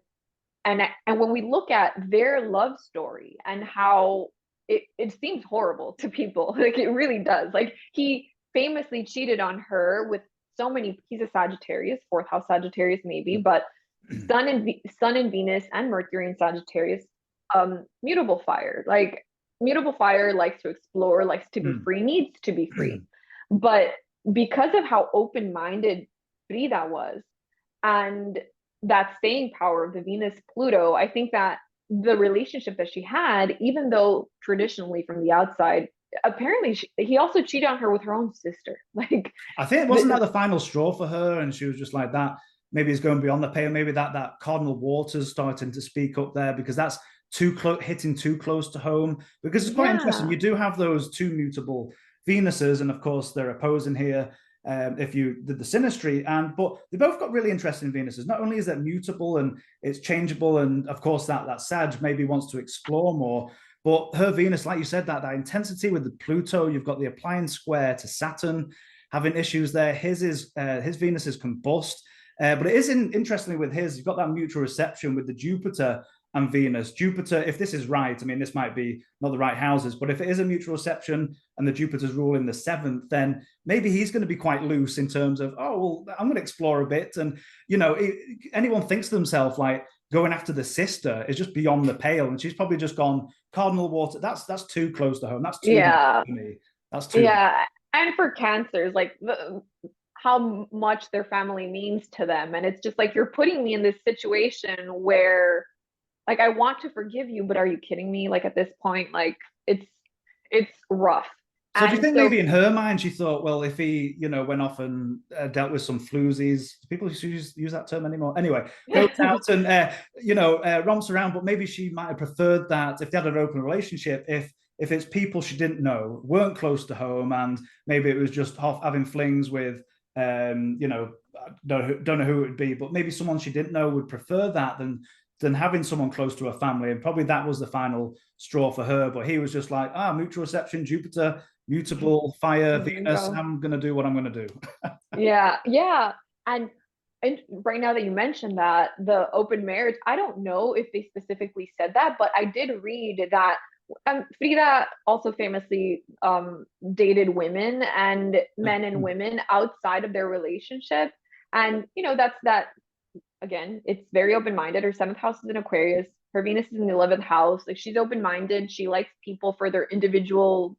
when we look at their love story and how it seems horrible to people, like it really does. Like he famously cheated on her with so many. He's a Sagittarius, fourth house Sagittarius maybe, but Sun and Venus and Mercury in Sagittarius, mutable fire. Like mutable fire likes to explore, likes to be free, needs to be free. But because of how open-minded Frida was, and that staying power of the Venus Pluto, I think that the relationship that she had, even though traditionally from the outside, apparently he also cheated on her with her own sister. Like I think wasn't that the final straw for her, and she was just like that. Maybe it's going beyond the pale. Maybe that cardinal waters starting to speak up there, because that's hitting too close to home. Because it's quite interesting. You do have those two mutable Venuses, and of course they're opposing here. If you did the synastry, but they both got really interesting Venuses. Not only is that mutable and it's changeable, and of course that Sag maybe wants to explore more, but her Venus, like you said, that intensity with the Pluto, you've got the applying square to Saturn, having issues there. His Venus is combust, but it is interestingly with his, you've got that mutual reception with the Jupiter and Venus. Jupiter, if this is right, I mean, this might be not the right houses, but if it is a mutual reception and the Jupiter's rule in the 7th, then maybe he's going to be quite loose in terms of, oh, well, I'm going to explore a bit. And, anyone thinks to themselves, like, going after the sister is just beyond the pale. And she's probably just gone, cardinal water, that's too close to home. That's too much for me. That's too much. And for Cancers, like how much their family means to them. And it's just like, you're putting me in this situation where, like, I want to forgive you, but are you kidding me? Like at this point, like it's rough. So do you think maybe in her mind she thought, well, if he, went off and dealt with some floozies, people use that term anymore? Anyway, goes out and romps around, but maybe she might have preferred that if they had an open relationship, if it's people she didn't know, weren't close to home, and maybe it was just having flings with, don't know who it would be, but maybe someone she didn't know would prefer that than having someone close to her family. And probably that was the final straw for her. But he was just like, mutual reception, Jupiter, mutable, fire, Venus, I'm going to do what I'm going to do. Yeah. And right now that you mentioned that, the open marriage, I don't know if they specifically said that, but I did read that Frida also famously dated women and men and women outside of their relationship. And, that's that. Again, it's very open-minded. Her 7th house is in Aquarius. Her Venus is in the 11th house. Like she's open-minded. She likes people for their individualities,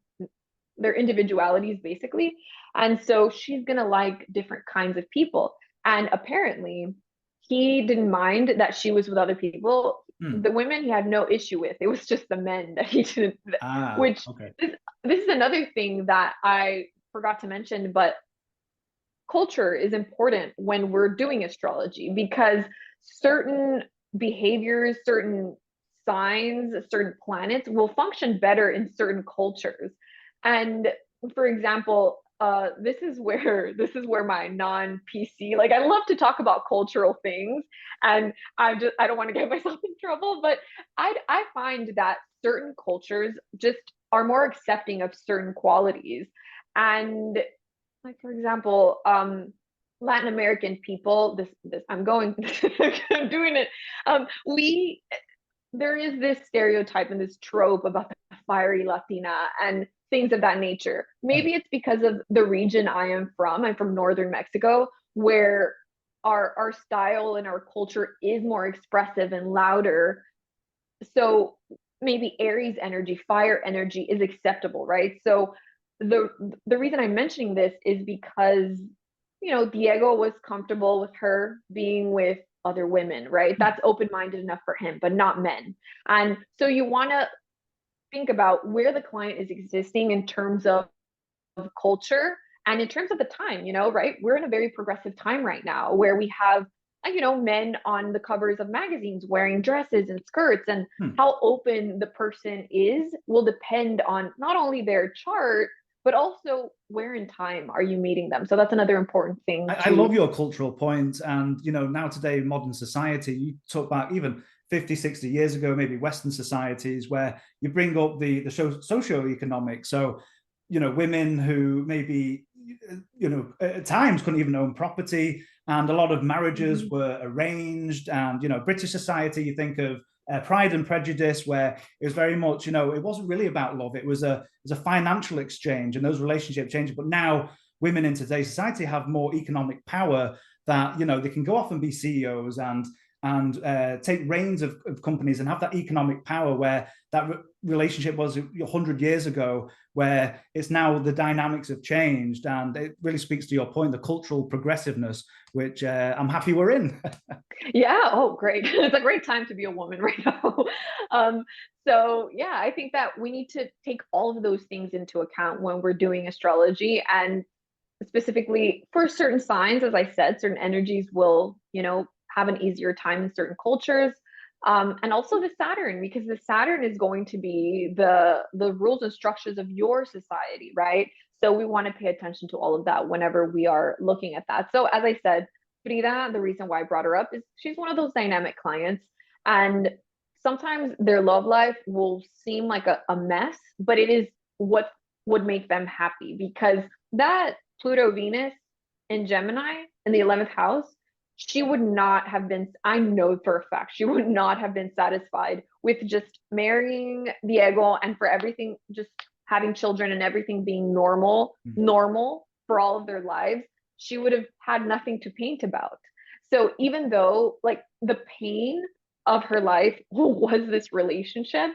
basically. And so she's going to like different kinds of people. And apparently he didn't mind that she was with other people. The women he had no issue with. It was just the men that he didn't, this is another thing that I forgot to mention, but culture is important when we're doing astrology, because certain behaviors, certain signs, certain planets will function better in certain cultures. And for example, this is where my non-PC, like I love to talk about cultural things, and I don't want to get myself in trouble, but I find that certain cultures just are more accepting of certain qualities. And like, for example, Latin American people, I'm doing it. There is this stereotype and this trope about the fiery Latina and things of that nature. Maybe it's because of the region I am from. I'm from northern Mexico, where our style and our culture is more expressive and louder. So maybe Aries energy, fire energy is acceptable, right? So the reason I'm mentioning this is because, Diego was comfortable with her being with other women, right? That's open-minded enough for him, but not men. And so you want to think about where the client is existing in terms of culture and in terms of the time, right? We're in a very progressive time right now where we have men on the covers of magazines wearing dresses and skirts, and how open the person is will depend on not only their chart, but also where in time are you meeting them. So that's another important thing. I love your cultural point. And, now today, modern society, you talk about even 50, 60 years ago, maybe Western societies, where you bring up the socioeconomic. So, women who maybe, at times couldn't even own property. And a lot of marriages were arranged. And, British society, you think of Pride and Prejudice, where it was very much, it wasn't really about love. It was a financial exchange, and those relationships changed. But now women in today's society have more economic power that, they can go off and be CEOs and take reins of companies and have that economic power, where that relationship was 100 years ago, where it's now the dynamics have changed. And it really speaks to your point, the cultural progressiveness, which I'm happy we're in. Yeah. Oh, great. It's a great time to be a woman right now. So yeah, I think that we need to take all of those things into account when we're doing astrology. And specifically for certain signs, as I said, certain energies will, have an easier time in certain cultures. And also the Saturn, because the Saturn is going to be the rules and structures of your society, right? So we want to pay attention to all of that whenever we are looking at that. So as I said, Frida, the reason why I brought her up is she's one of those dynamic clients. And sometimes their love life will seem like a mess, but it is what would make them happy, because that Pluto Venus in Gemini in the 11th house, she would not have been, I know for a fact, she would not have been satisfied with just marrying Diego and for everything, just having children and everything being normal for all of their lives. She would have had nothing to paint about. So even though like the pain of her life was this relationship,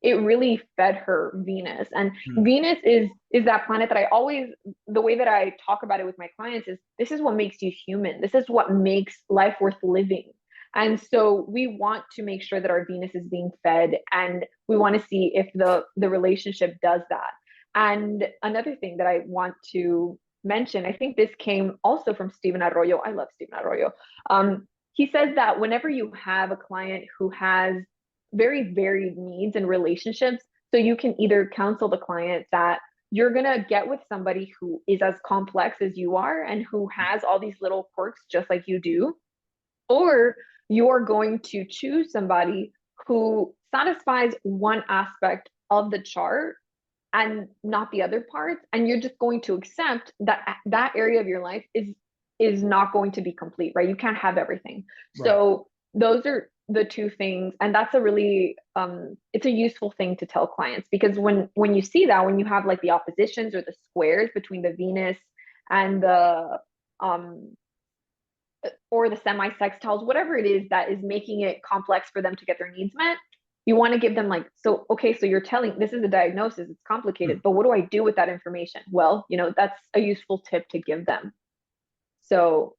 it really fed her Venus. And Venus is that planet that I always, the way that I talk about it with my clients is, this is what makes you human. This is what makes life worth living. And so we want to make sure that our Venus is being fed, and we want to see if the relationship does that. And another thing that I want to mention, I think this came also from Stephen Arroyo. I love Stephen Arroyo. He says that whenever you have a client who has very varied needs and relationships, so you can either counsel the client that you're going to get with somebody who is as complex as you are and who has all these little quirks just like you do, or you're going to choose somebody who satisfies one aspect of the chart and not the other parts, and you're just going to accept that that area of your life is not going to be complete, right? You can't have everything. Right. So those are the two things, and that's a really it's a useful thing to tell clients, because when you see that, when you have like the oppositions or the squares between the Venus and the or the semi-sextiles, whatever it is that is making it complex for them to get their needs met, you want to give them like, so okay, so you're telling, this is a diagnosis, it's complicated, but what do I do with that information? Well, that's a useful tip to give them. So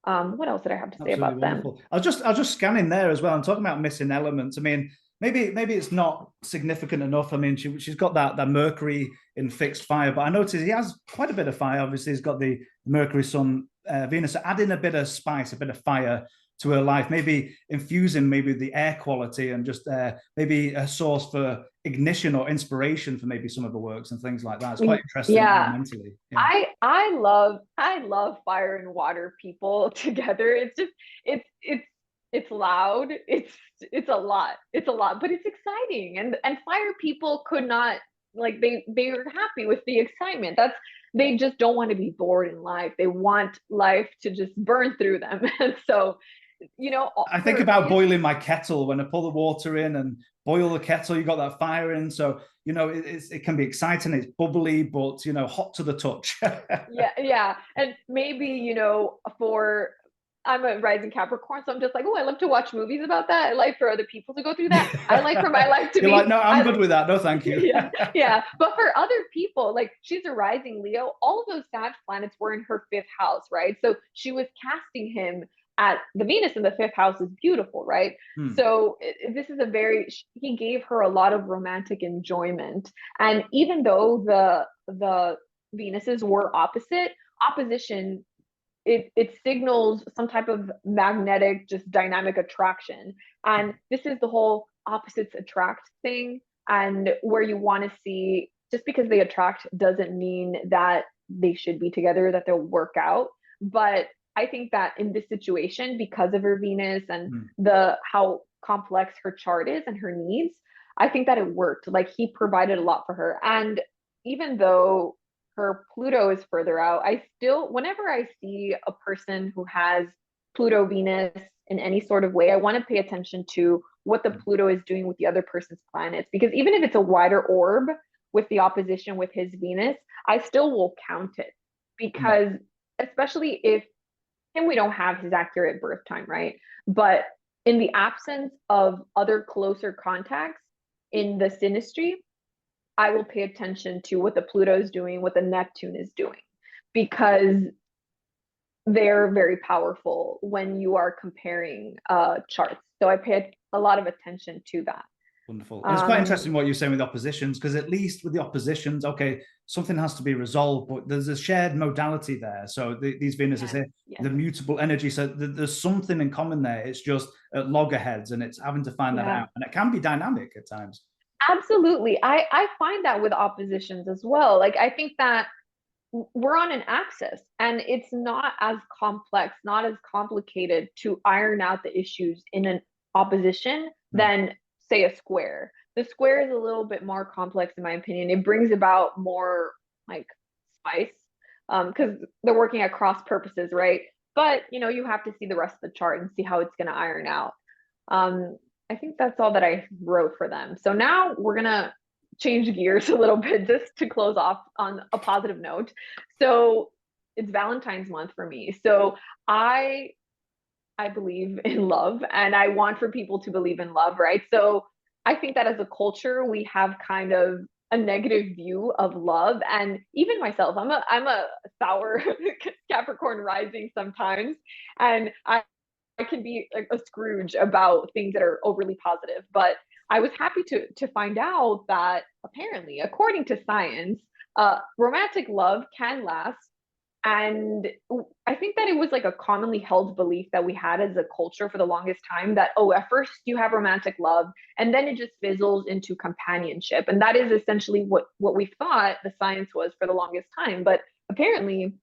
what else did I have to say about wonderful. them? I was just scanning there as well. I'm talking about missing elements. I mean, maybe it's not significant enough. I mean, she's got that Mercury in fixed fire, but I noticed he has quite a bit of fire. Obviously, he's got the Mercury, Sun, Venus. So adding a bit of spice, a bit of fire to her life, maybe infusing maybe the air quality, and just maybe a source for ignition or inspiration for maybe some of the works and things like that. It's quite interesting. Yeah, mentally. Yeah. I love fire and water people together. It's just it's loud. It's a lot. It's a lot, but it's exciting. And fire people could not, like, they are happy with the excitement. They just don't want to be bored in life. They want life to just burn through them. And so, I think about boiling my kettle. When I pull the water in and boil the kettle, you got that fire in. So, it can be exciting. It's bubbly, but, hot to the touch. Yeah. And maybe, I'm a rising Capricorn, so I'm just like, oh, I love to watch movies about that. I like for other people to go through that. I like for my life to be like, no, I'm good with that. No, thank you. yeah. But for other people, like, she's a rising Leo. All of those Sag planets were in her 5th house, right? So she was casting him at the Venus in the 5th house is beautiful, right? So this is he gave her a lot of romantic enjoyment. And even though the Venuses were opposition it signals some type of magnetic, just dynamic attraction. And this is the whole opposites attract thing, and where you want to see, just because they attract doesn't mean that they should be together, that they'll work out. But I think that in this situation, because of her Venus and the how complex her chart is and her needs, I think that it worked. Like, he provided a lot for her. And even though her Pluto is further out, I still, whenever I see a person who has Pluto Venus in any sort of way, I want to pay attention to what the Pluto is doing with the other person's planets. Because even if it's a wider orb with the opposition with his Venus, I still will count it. Because especially if, and we don't have his accurate birth time, right? But in the absence of other closer contacts in the synastry, I will pay attention to what the Pluto is doing, what the Neptune is doing, because they're very powerful when you are comparing charts. So I pay a lot of attention to that. Wonderful. And it's quite interesting what you're saying with oppositions, because at least with the oppositions, okay, something has to be resolved, but there's a shared modality there. So these Venuses here, the mutable energy. So there's something in common there. It's just at loggerheads, and it's having to find that out. And it can be dynamic at times. Absolutely. I find that with oppositions as well. Like, I think that we're on an axis, and it's not as complex, not as complicated to iron out the issues in an opposition than, say, a square. The square is a little bit more complex, in my opinion. It brings about more like spice, because they're working at cross purposes, right? But you have to see the rest of the chart and see how it's going to iron out. I think that's all that I wrote for them. So now we're gonna change gears a little bit, just to close off on a positive note. So it's Valentine's month for me. So I believe in love, and I want for people to believe in love, right? So I think that as a culture, we have kind of a negative view of love. And even myself, I'm a sour Capricorn rising sometimes, and I can be a Scrooge about things that are overly positive. But I was happy to find out that apparently, according to science, romantic love can last. And I think that it was like a commonly held belief that we had as a culture for the longest time, that, oh, at first you have romantic love, and then it just fizzles into companionship. And that is essentially what we thought the science was for the longest time. But apparently,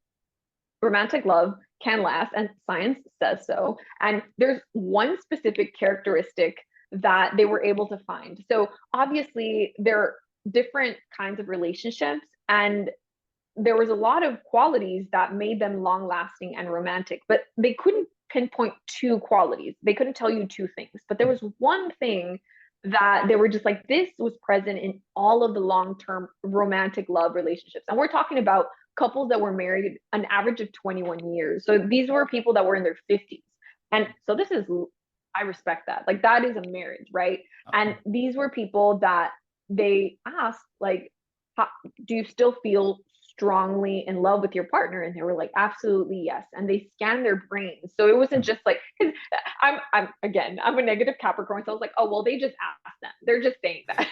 romantic love can last, and science says so. And there's one specific characteristic that they were able to find. So obviously there are different kinds of relationships, and there was a lot of qualities that made them long lasting and romantic, but they couldn't pinpoint two qualities. They couldn't tell you two things, but there was one thing that they were just like, this was present in all of the long-term romantic love relationships. And we're talking about couples that were married an average of 21 years. So these were people that were in their 50s. And so this is, I respect that. Like, that is a marriage, right? And these were people that they asked, like, do you still feel strongly in love with your partner? And they were like, absolutely yes. And they scanned their brains. So it wasn't just like, because I'm a negative Capricorn, so I was like, oh well, they just asked them, they're just saying that.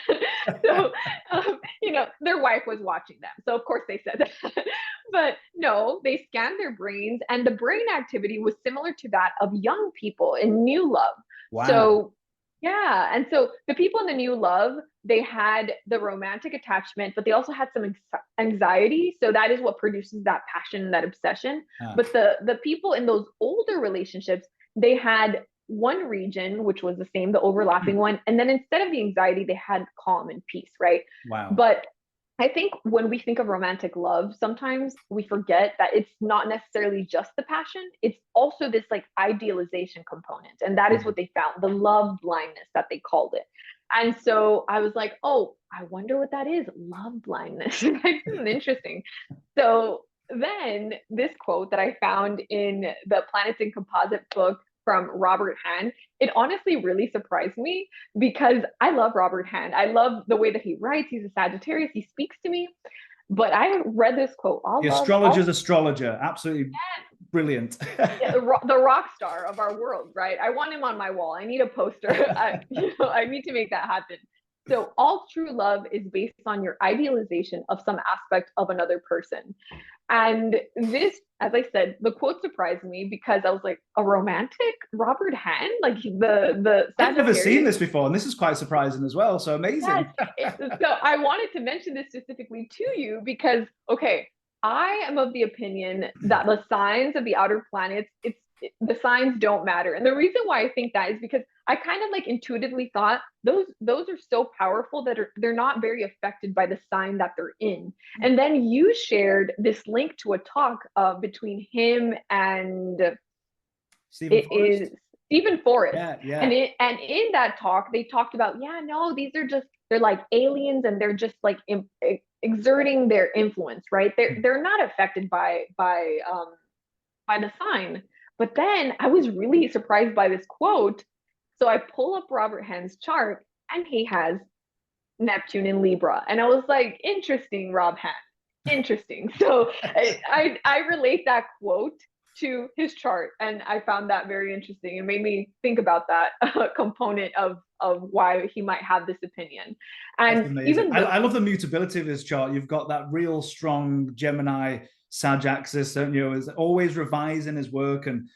So their wife was watching them, so of course they said that. But no, they scanned their brains, and the brain activity was similar to that of young people in new love. Wow. So yeah. And so the people in the new love, they had the romantic attachment, but they also had some anxiety. So that is what produces that passion, that obsession. But the people in those older relationships, they had one region, which was the same, the overlapping one. And then instead of the anxiety, they had calm and peace, right? Wow. But I think when we think of romantic love, sometimes we forget that it's not necessarily just the passion. It's also this like idealization component. And that is what they found, the love blindness that they called it. And so I was like, oh, I wonder what that is. Love blindness. Interesting. So then this quote that I found in the Planets in Composite book from Robert Hahn, it honestly really surprised me, because I love Robert Hahn. I love the way that he writes. He's a Sagittarius. He speaks to me. But I read this quote. The astrologer's astrologer. Absolutely brilliant. Yeah, the rock star of our world, right? I want him on my wall. I need a poster. I need to make that happen. So all true love is based on your idealization of some aspect of another person. And this, as I said, the quote surprised me because I was like, a romantic Robert Hand, like the I've never seen Sagittarius. this before, and this is quite surprising as well. So amazing. Yes. So I wanted to mention this specifically to you because, okay, I am of the opinion that the signs of the outer planets, the signs don't matter. And the reason why I think that is because I kind of like intuitively thought those are so powerful that they're not very affected by the sign that they're in. And then you shared this link to a talk between him and Stephen Forrest. is Stephen Forrest. Yeah, yeah. And in that talk, they talked about, yeah, no, they're like aliens and they're just like exerting their influence, right? They're not affected by the sign. But then I was really surprised by this quote. So I pull up Robert Hand's chart and he has Neptune in Libra. And I was like, interesting, Rob Hand. Interesting. So I relate that quote to his chart, and I found that very interesting. It made me think about that component of why he might have this opinion. And even I love the mutability of his chart. You've got that real strong Gemini Sag axis, don't you? Is always revising his work and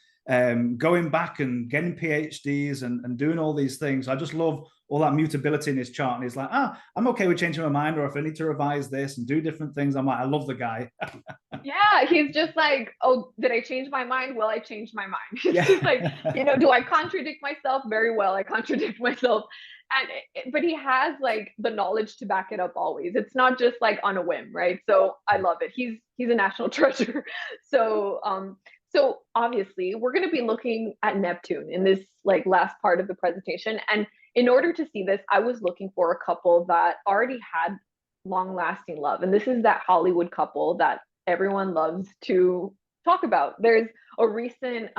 going back and getting PhDs and doing all these things. I just love all that mutability in his chart. And he's like, I'm okay with changing my mind, or if I need to revise this and do different things, I'm like, I love the guy. Yeah, he's just like, oh, did I change my mind? Well, I changed my mind. It's just like, do I contradict myself? Very well, I contradict myself. But he has like the knowledge to back it up always. It's not just like on a whim, right? So I love it. He's a national treasure. So obviously we're going to be looking at Neptune in this like last part of the presentation. And in order to see this, I was looking for a couple that already had long lasting love. And this is that Hollywood couple that everyone loves to talk about. There's a recent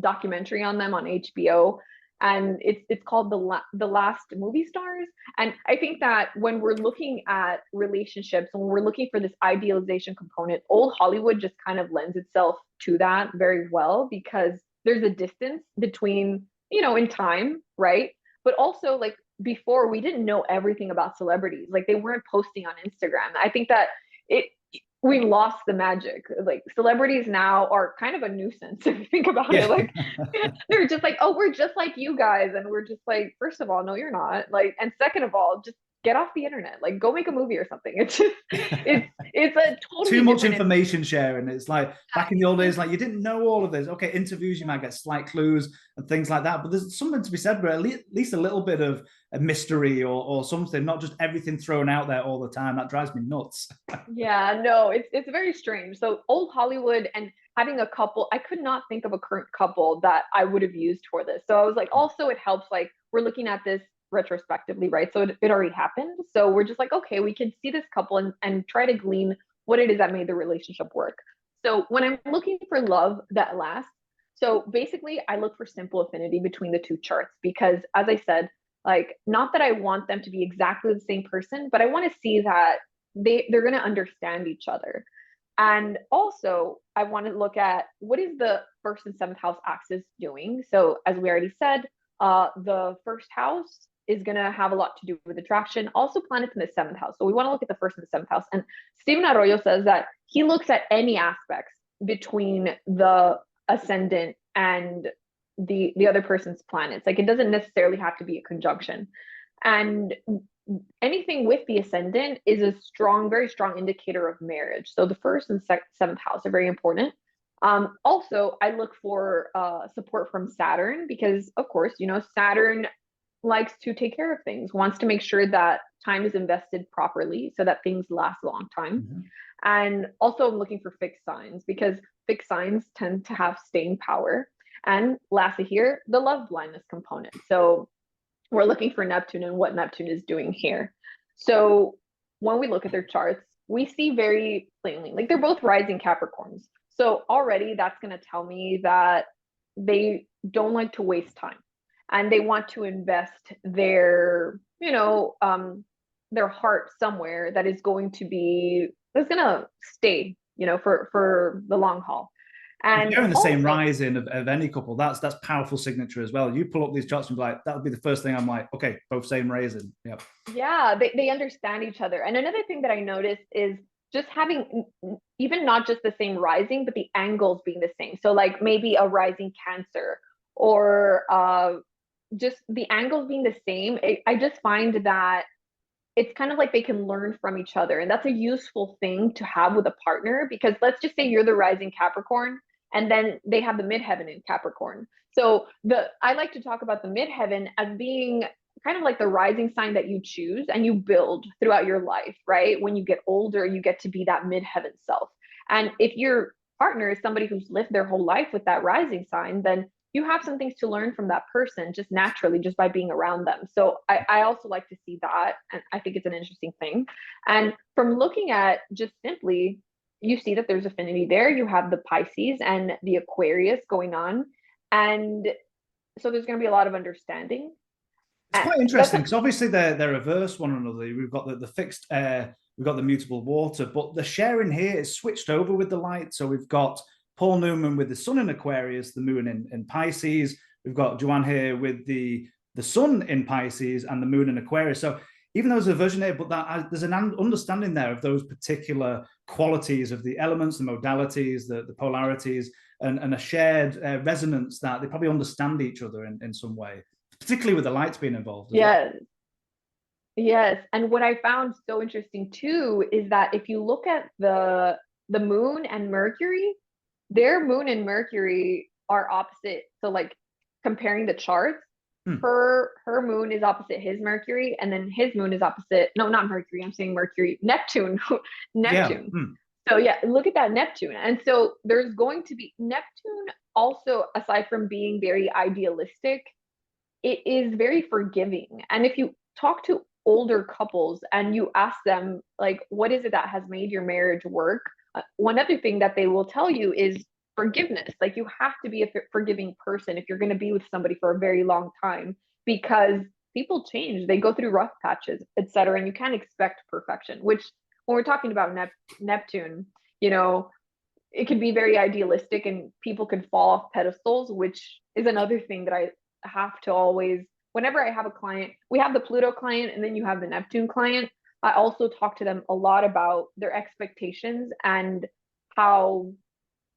documentary on them on HBO, and it's called the Last Movie Stars. And I think that when we're looking at relationships, when we're looking for this idealization component, old Hollywood just kind of lends itself to that very well, because there's a distance between, in time, right? But also, like, before, we didn't know everything about celebrities. Like, they weren't posting on Instagram. I think that we lost the magic. Like, celebrities now are kind of a nuisance if you think about it. Like, they're just like, oh, we're just like you guys. And we're just like, first of all, no, you're not. Like, and second of all, just get off the internet. Like, go make a movie or something. It's just, it's a totally too much information sharing. It's like back in the old days, like you didn't know all of this. Okay, interviews, you might get slight clues and things like that, but there's something to be said for at least a little bit of a mystery or something, not just everything thrown out there all the time. That drives me nuts. Yeah, no, it's very strange. So old Hollywood and having a couple, I could not think of a current couple that I would have used for this. So I was like, also it helps, like, we're looking at this retrospectively, right? So it already happened. So we're just like, okay, we can see this couple and try to glean what it is that made the relationship work. So when I'm looking for love that lasts, so basically I look for simple affinity between the two charts, because as I said, like, not that I want them to be exactly the same person, but I want to see that they're going to understand each other. And also I want to look at what is the first and seventh house axis doing. So as we already said, the first house is going to have a lot to do with attraction. Also planets in the seventh house. So we want to look at the first and the seventh house. And Stephen Arroyo says that he looks at any aspects between the ascendant and the other person's planets. Like, it doesn't necessarily have to be a conjunction. And anything with the ascendant is a very strong indicator of marriage. So the first and seventh house are very important. Also, I look for support from Saturn, because of course, Saturn likes to take care of things, wants to make sure that time is invested properly so that things last a long time. Mm-hmm. And also I'm looking for fixed signs, because fixed signs tend to have staying power. And lastly here, the love blindness component. So we're looking for Neptune and what Neptune is doing here. So when we look at their charts, we see very plainly, like, they're both rising Capricorns. So already that's going to tell me that they don't like to waste time, and they want to invest their heart somewhere that is going to stay, for the long haul. And sharing the same also, rising of any couple, that's powerful signature as well. You pull up these charts and be like, that would be the first thing I'm like, okay, both same rising. Yep. yeah, they understand each other. And another thing that I noticed is just having even not just the same rising, but the angles being the same. So like maybe a rising Cancer or just the angles being the same. I just find that it's kind of like they can learn from each other. And that's a useful thing to have with a partner, because let's just say you're the rising Capricorn and then they have the midheaven in Capricorn. So I like to talk about the midheaven as being kind of like the rising sign that you choose and you build throughout your life, right? When you get older, you get to be that midheaven self. And if your partner is somebody who's lived their whole life with that rising sign, then you have some things to learn from that person just naturally, just by being around them. So I also like to see that. And I think it's an interesting thing. And from looking at just simply, you see that there's affinity there. You have the Pisces and the Aquarius going on. And so there's going to be a lot of understanding. It's quite interesting because obviously they're reverse one another. We've got the fixed air, we've got the mutable water, but the sharing here is switched over with the light. So we've got Paul Newman with the sun in Aquarius, the moon in Pisces. We've got Joanne here with the sun in Pisces and the moon in Aquarius. So even though there's a version here, but there's an understanding there of those particular qualities of the elements, the modalities, the polarities, and a shared resonance that they probably understand each other in some way, particularly with the lights being involved. Yes. Well. Yes. And what I found so interesting too is that if you look at the moon and Mercury, their moon and Mercury are opposite. So like comparing the charts, her moon is opposite his Mercury, and then his moon is opposite, no, not Mercury, I'm saying Mercury, Neptune. Neptune. Yeah. So yeah, look at that Neptune. And so there's going to be Neptune also, aside from being very idealistic, it is very forgiving. And if you talk to older couples and you ask them, like, what is it that has made your marriage work? One other thing that they will tell you is forgiveness. Like, you have to be a forgiving person if you're going to be with somebody for a very long time, because people change, they go through rough patches, etc. And you can't expect perfection, which when we're talking about Neptune, you know, it can be very idealistic and people can fall off pedestals, which is another thing that I have to always, whenever I have a client, we have the Pluto client and then you have the Neptune client. I also talk to them a lot about their expectations and how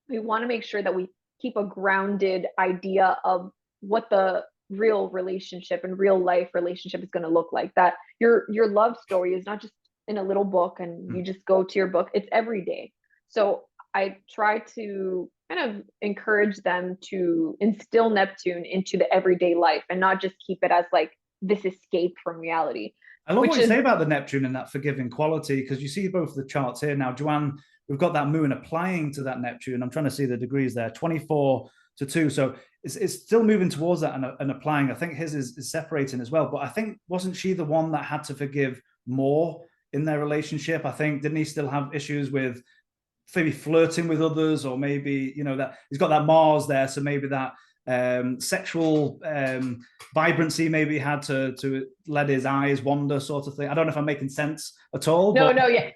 we want to make sure that we keep a grounded idea of what the real relationship and real life relationship is going to look like. That your love story is not just in a little book and you just go to your book, it's every day. So I try to kind of encourage them to instill Neptune into the everyday life and not just keep it as like this escape from reality. I love what you say about the Neptune and that forgiving quality, because you see both the charts here now. Joanne, we've got that moon applying to that Neptune. I'm trying to see the degrees there, 24 to 2. So it's still moving towards that and applying. I think his is separating as well. But I think, wasn't she the one that had to forgive more in their relationship? I think, didn't he still have issues with maybe flirting with others, or maybe, you know, that he's got that Mars there, so maybe that sexual vibrancy maybe had to let his eyes wander, sort of thing. I don't know if I'm making sense at all. No, yes.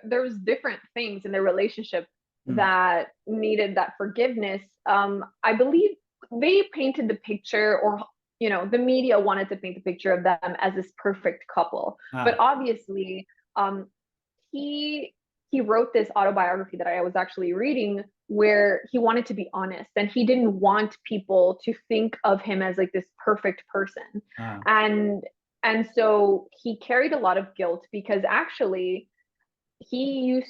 There's different things in their relationship that needed that forgiveness. I believe they painted the picture, or you know, the media wanted to paint the picture of them as this perfect couple, but obviously, he wrote this autobiography that I was actually reading, where he wanted to be honest and he didn't want people to think of him as like this perfect person. And so he carried a lot of guilt, because actually he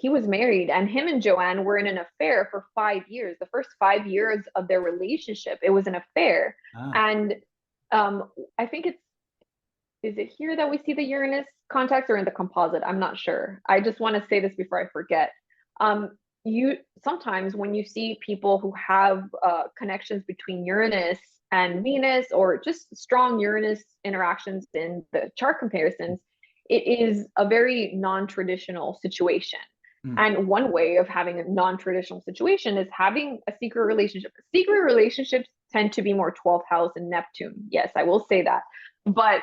was married, and him and Joanne were in an affair for 5 years. The first 5 years of their relationship, it was an affair. And I think is it here that we see the Uranus context, or in the composite? I'm not sure. I just want to say this before I forget. You sometimes, when you see people who have connections between Uranus and Venus, or just strong Uranus interactions in the chart comparisons, it is a very non-traditional situation. And one way of having a non-traditional situation is having a secret relationship. Secret relationships tend to be more 12th house and Neptune. Yes, I will say that. But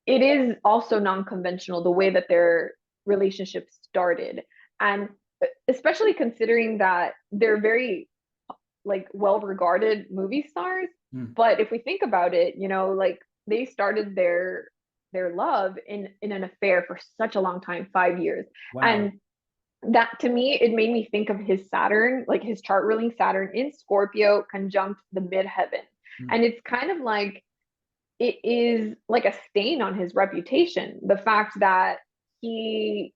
it is also non-conventional, the way that their relationship started. And especially considering that they're very like well-regarded movie stars. But if we think about it, you know, like they started their love in an affair for such a long time, 5 years. Wow. And that, to me, it made me think of his Saturn, like his chart ruling Saturn in Scorpio conjunct the midheaven. And it's kind of like, it is like a stain on his reputation, the fact that he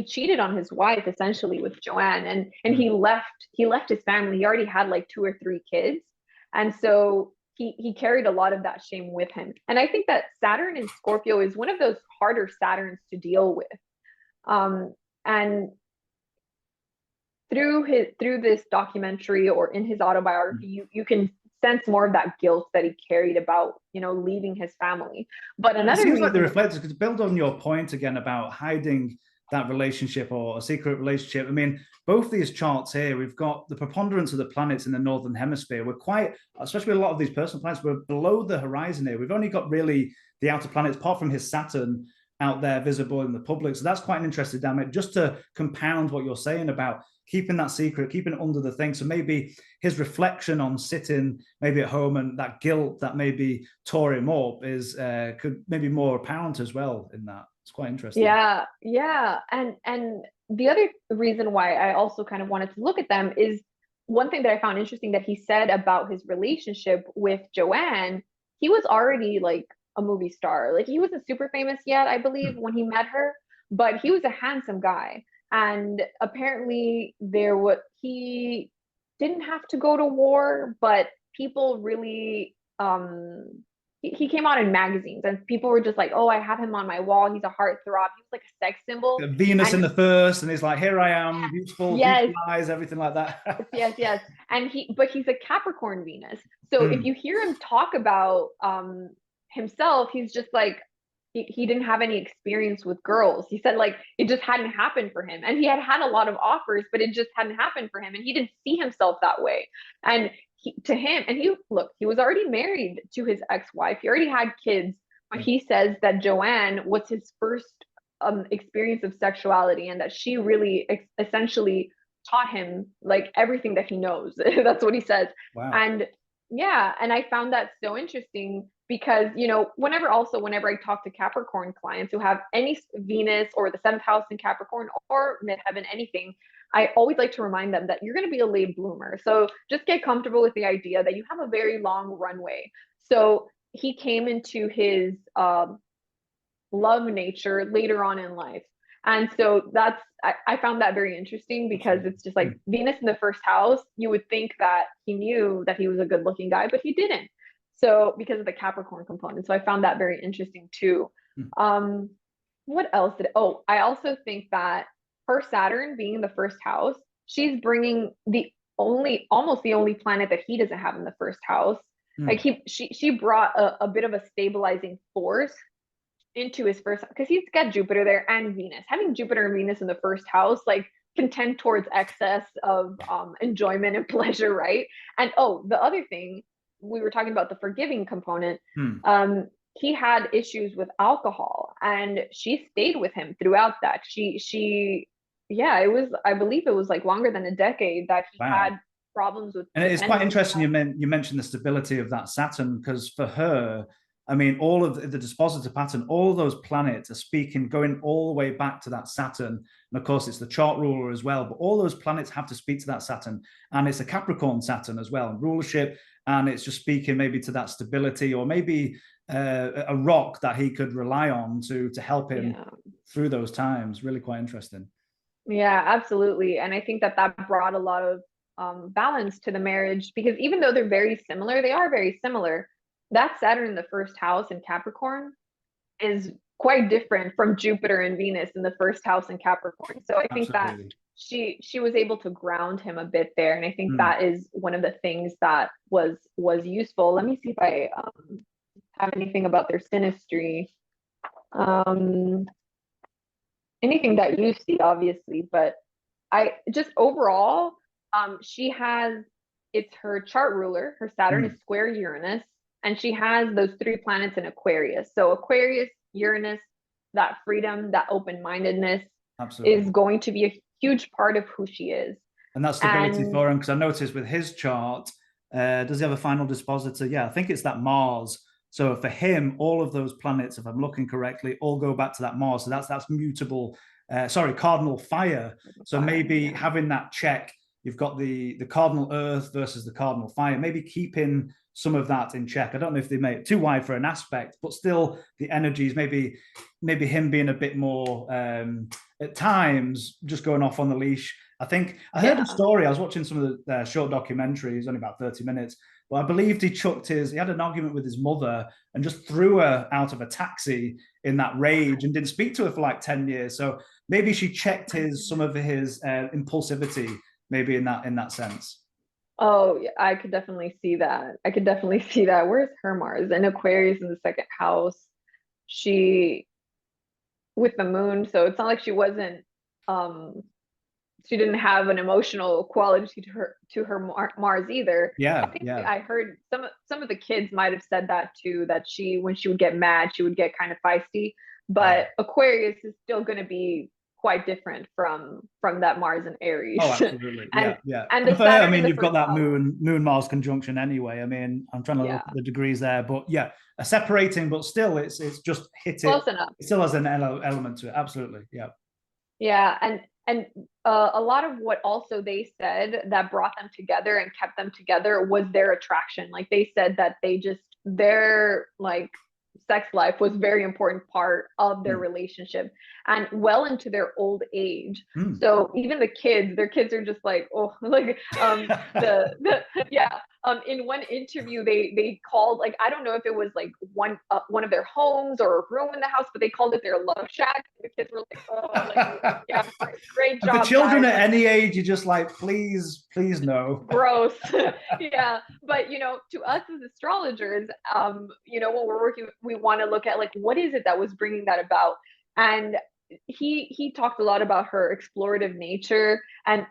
cheated on his wife essentially with Joanne, and he left his family. He already had like 2 or 3 kids, and so he carried a lot of that shame with him. And I think that Saturn in Scorpio is one of those harder Saturns to deal with. And through this documentary or in his autobiography, you can sense more of that guilt that he carried about, you know, leaving his family. But another it seems reason, like the reflectors, because to build on your point again about hiding that relationship or a secret relationship, I mean, both these charts here, we've got the preponderance of the planets in the northern hemisphere. We're quite, especially a lot of these personal planets, we're below the horizon here. We've only got really the outer planets, apart from his Saturn, out there visible in the public. So that's quite an interesting dynamic, just to compound what you're saying about keeping that secret, keeping it under the thing. So maybe his reflection on sitting maybe at home and that guilt that maybe tore him up is could maybe more apparent as well in that. It's quite interesting. Yeah. And the other reason why I also kind of wanted to look at them is one thing that I found interesting that he said about his relationship with Joanne. He was already like a movie star. Like he wasn't super famous yet, I believe, when he met her, but he was a handsome guy. And apparently he didn't have to go to war, but people really he came out in magazines and people were just like, oh, I have him on my wall. He's a heartthrob. He was like a sex symbol. Venus in the first, and he's like, here I am, beautiful, yes, beautiful eyes, everything like that. yes. And he's a Capricorn Venus. So if you hear him talk about himself, he's just like, he didn't have any experience with girls. He said like it just hadn't happened for him, and he had a lot of offers, but it just hadn't happened for him, and he didn't see himself that way. And he was already married to his ex-wife. He already had kids. But he says that Joanne was his first experience of sexuality, and that she really essentially taught him like everything that he knows. That's what he says. Wow. And yeah, and I found that so interesting because, you know, whenever I talk to Capricorn clients who have any Venus or the 7th house in Capricorn or midheaven, anything, I always like to remind them that you're going to be a late bloomer. So just get comfortable with the idea that you have a very long runway. So he came into his love nature later on in life. And so I found that very interesting because it's just like Venus in the 1st house, you would think that he knew that he was a good looking guy, but he didn't. So because of the Capricorn component. So I found that very interesting too. What else I also think that her Saturn being in the 1st house, she's bringing almost the only planet that he doesn't have in the 1st house. Like she brought a bit of a stabilizing force into his first, because he's got Jupiter there and Venus. Having Jupiter and Venus in the 1st house like can tend towards excess of enjoyment and pleasure, right? And the other thing, we were talking about the forgiving component. He had issues with alcohol, and she stayed with him throughout that. I believe it was like longer than a decade that he had problems with. And it's quite interesting you mentioned the stability of that Saturn, because for her, I mean, all of the dispositive pattern, all those planets are speaking, going all the way back to that Saturn. And of course, it's the chart ruler as well, but all those planets have to speak to that Saturn. And it's a Capricorn Saturn as well, and rulership. And it's just speaking maybe to that stability, or maybe a rock that he could rely on to help him through those times. Really quite interesting. Yeah, absolutely. And I think that brought a lot of balance to the marriage, because even though they're very similar, they are very similar. That Saturn in the 1st house in Capricorn is quite different from Jupiter and Venus in the 1st house in Capricorn. So I think that she was able to ground him a bit there. And I think that is one of the things that was useful. Let me see if I have anything about their synastry. Anything that you see, obviously, but I just overall, it's her chart ruler. Her Saturn is square Uranus, and she has those 3 planets in Aquarius. So Aquarius, Uranus, that freedom, that open-mindedness is going to be a huge part of who she is. And that's stability for him, because I noticed with his chart, does he have a final dispositor? Yeah, I think it's that Mars. So for him, all of those planets, if I'm looking correctly, all go back to that Mars. So that's mutable. Cardinal fire. So maybe having that check, you've got the cardinal Earth versus the cardinal fire. Maybe keeping some of that in check. I don't know if they made it too wide for an aspect, but still the energies. Maybe him being a bit more at times just going off on the leash. I think I heard a story. I was watching some of the short documentaries, only about 30 minutes. But I believed he had an argument with his mother and just threw her out of a taxi in that rage and didn't speak to her for like 10 years. So maybe she checked some of his impulsivity, maybe in that sense. Oh, yeah, I could definitely see that. Where's her Mars? And Aquarius in the second house. She with the moon, so it's not like she wasn't she didn't have an emotional quality to her Mars either. I heard some of the kids might have said that too, that when she would get mad, she would get kind of feisty. But Aquarius is still going to be quite different from that Mars and Aries. Oh, absolutely. Yeah. And the Saturn, I mean, you've got that Moon Mars conjunction anyway. I mean, I'm trying to look at the degrees there, but a separating, but still, it's just hit it. Close enough. It still has an element to it. Absolutely. Yeah. Yeah, and a lot of what also they said that brought them together and kept them together was their attraction. Like they said that their like sex life was very important part of their relationship and well into their old age. So even their kids are just like, oh, like in one interview they called, like, I don't know if it was like one of their homes or a room in the house, but they called it their love shack. The kids were like, oh, like, yeah, great job. For children guys. At any age, you're just like, please no. Gross. Yeah, but to us as astrologers, when we're working, we want to look at like, what is it that was bringing that about? And he talked a lot about her explorative nature, and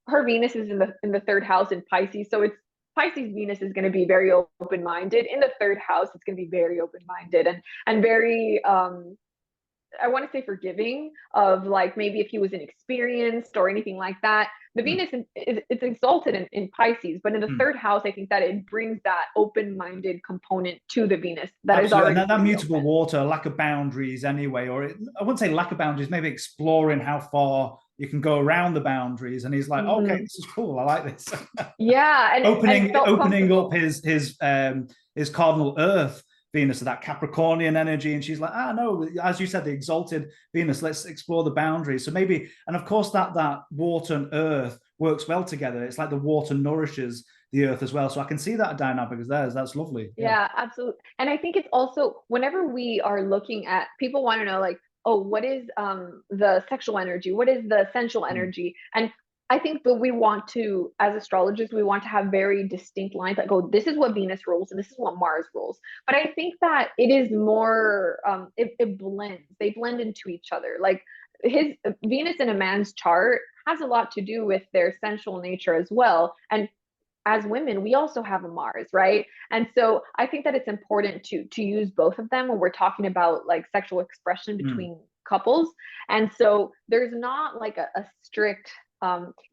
her Venus is in the third house in Pisces, so it's Pisces Venus is going to be very open-minded. In the third house, it's going to be very open-minded and very I want to say forgiving of, like, maybe if he was inexperienced or anything like that. The Venus it's exalted in Pisces, but in the third house, I think that it brings that open-minded component to the Venus that is already that mutable water, lack of boundaries anyway, I wouldn't say lack of boundaries, maybe exploring how far you can go around the boundaries. And he's like, okay, this is cool. I like this. Yeah, and opening up his cardinal Earth Venus, of that Capricornian energy, and she's like, no, as you said, the exalted Venus, let's explore the boundaries. So maybe, and of course that water and earth works well together. It's like the water nourishes the earth as well. So I can see that dynamic as theirs. That's lovely. Yeah, absolutely. And I think it's also, whenever we are looking at, people want to know, like, oh, what is the sexual energy? What is the sensual energy? And I think that we want to, as astrologers, we want to have very distinct lines that go, this is what Venus rules and this is what Mars rules. But I think that it is more, it blends. They blend into each other. Like his Venus in a man's chart has a lot to do with their sensual nature as well. And as women, we also have a Mars, right? And so I think that it's important to use both of them when we're talking about like sexual expression between couples. And so there's not like a strict,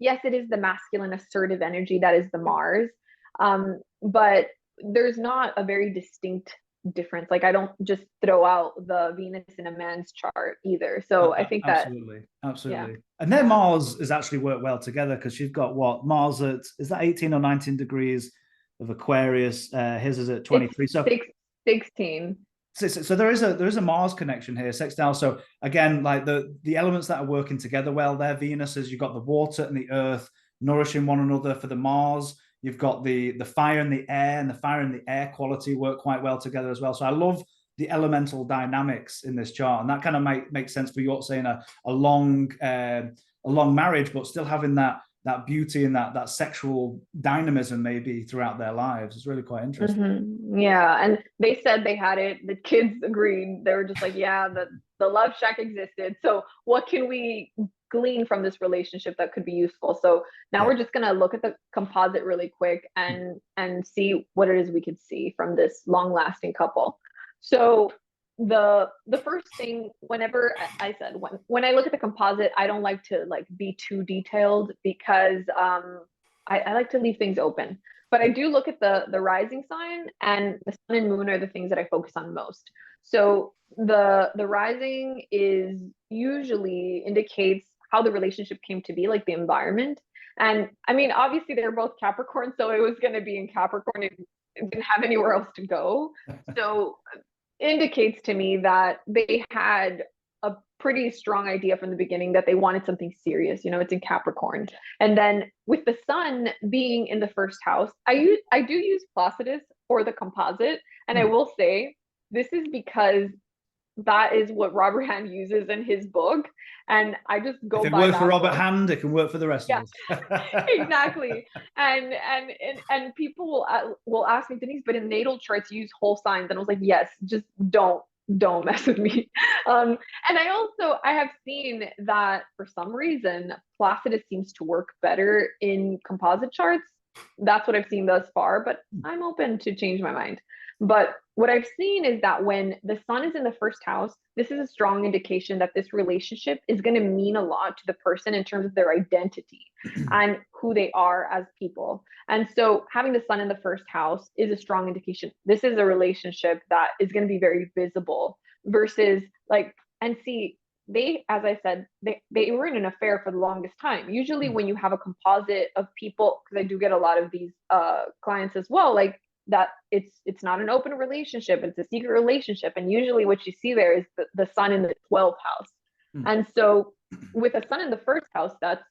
yes, it is the masculine assertive energy that is the Mars, but there's not a very distinct difference. Like I don't just throw out the Venus in a man's chart either. So I think that absolutely. Yeah. And their Mars has actually worked well together, because she's got Mars at, is that 18 or 19 degrees of Aquarius? His is at 23. It's 16. So there is a Mars connection here, sextile. So again, like the elements that are working together well, their Venus is, you've got the water and the earth nourishing one another. For the Mars, you've got the fire and the air, and the fire and the air quality work quite well together as well. So I love the elemental dynamics in this chart, and that kind of makes sense for you saying a long marriage, but still having that beauty and that sexual dynamism maybe throughout their lives. Is really quite interesting. Yeah, and they said they had it. The kids agreed. They were just like, yeah, the love shack existed. So what can we glean from this relationship that could be useful? So now we're just gonna look at the composite really quick and see what it is we could see from this long-lasting couple. So the first thing, whenever I said when I look at the composite, I don't like to like be too detailed because I like to leave things open. But I do look at the rising sign, and the sun and moon are the things that I focus on most. So the rising is usually indicates how the relationship came to be, like the environment. And I mean, obviously they're both Capricorn, so it was going to be in Capricorn. It didn't have anywhere else to go. So indicates to me that they had a pretty strong idea from the beginning that they wanted something serious. You know, it's in Capricorn. And then with the sun being in the first house, I do use Placidus or the composite. And I will say this is because that is what Robert Hand uses in his book. And I just go if it by worked for that Robert book. Hand, it can work for the rest of us. Exactly. And people will ask me, Denise, but in natal charts you use whole signs. And I was like, yes, just don't mess with me. And I have seen that for some reason Placidus seems to work better in composite charts. That's what I've seen thus far, but I'm open to change my mind. But what I've seen is that when the sun is in the first house, this is a strong indication that this relationship is going to mean a lot to the person in terms of their identity and who they are as people. And so having the sun in the first house is a strong indication. This is a relationship that is going to be very visible versus like, and see, they, as I said, they were in an affair for the longest time. Usually when you have a composite of people, because I do get a lot of these clients as well, like that it's not an open relationship, it's a secret relationship. And usually what you see there is the sun in the 12th house. And so with a sun in the first house, that's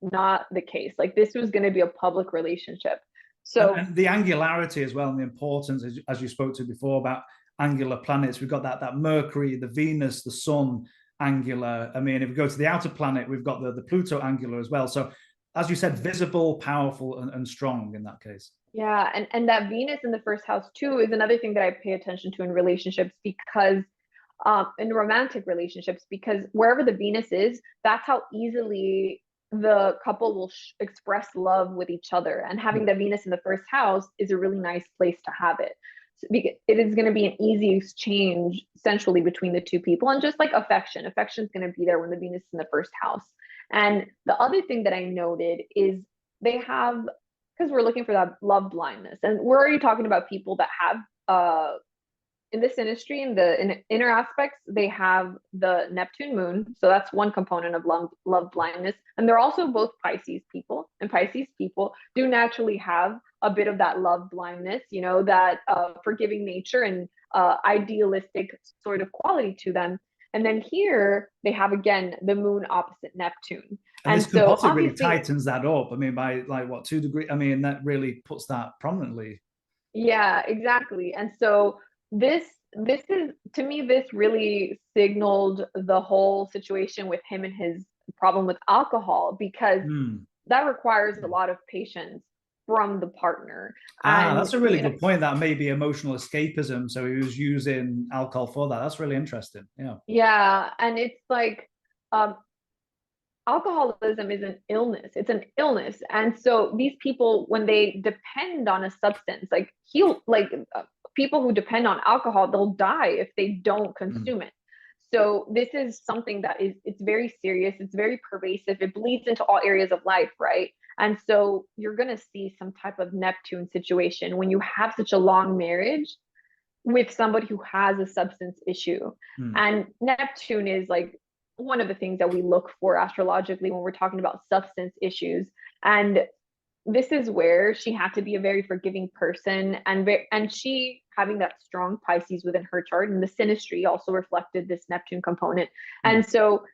not the case. Like this was going to be a public relationship. So and the angularity as well, and the importance, as you spoke to before about angular planets, we've got that Mercury, the Venus, the Sun angular. I mean, if we go to the outer planet, we've got the Pluto angular as well. So as you said, visible, powerful, and strong in that case. Yeah, and that Venus in the first house too is another thing that I pay attention to in relationships, because in romantic relationships, because wherever the Venus is, that's how easily the couple will express love with each other. And having the Venus in the first house is a really nice place to have it. So it is going to be an easy exchange centrally between the two people, and just like affection is going to be there when the Venus is in the first house. And the other thing that I noted is they have, because we're looking for that love blindness, and we're already talking about people that have in this industry, in the inner aspects, they have the Neptune moon. So that's one component of love blindness. And they're also both Pisces people, and Pisces people do naturally have a bit of that love blindness, you know, that forgiving nature and idealistic sort of quality to them. And then here they have, again, the moon opposite Neptune. And this composite really tightens that up. I mean, by like what, 2 degrees? I mean, that really puts that prominently. Yeah, exactly. And so this is, to me, this really signaled the whole situation with him and his problem with alcohol, because that requires a lot of patience from the partner. And that's a really good point. That may be emotional escapism. So he was using alcohol for that. That's really interesting. Yeah. And it's like alcoholism is an illness. It's an illness. And so these people, when they depend on a substance, like people who depend on alcohol, they'll die if they don't consume it. So this is something that it's very serious. It's very pervasive. It bleeds into all areas of life, right? And so you're going to see some type of Neptune situation when you have such a long marriage with somebody who has a substance issue. And Neptune is like one of the things that we look for astrologically when we're talking about substance issues. And this is where she had to be a very forgiving person, and she, having that strong Pisces within her chart, and the synastry also reflected this Neptune component. And so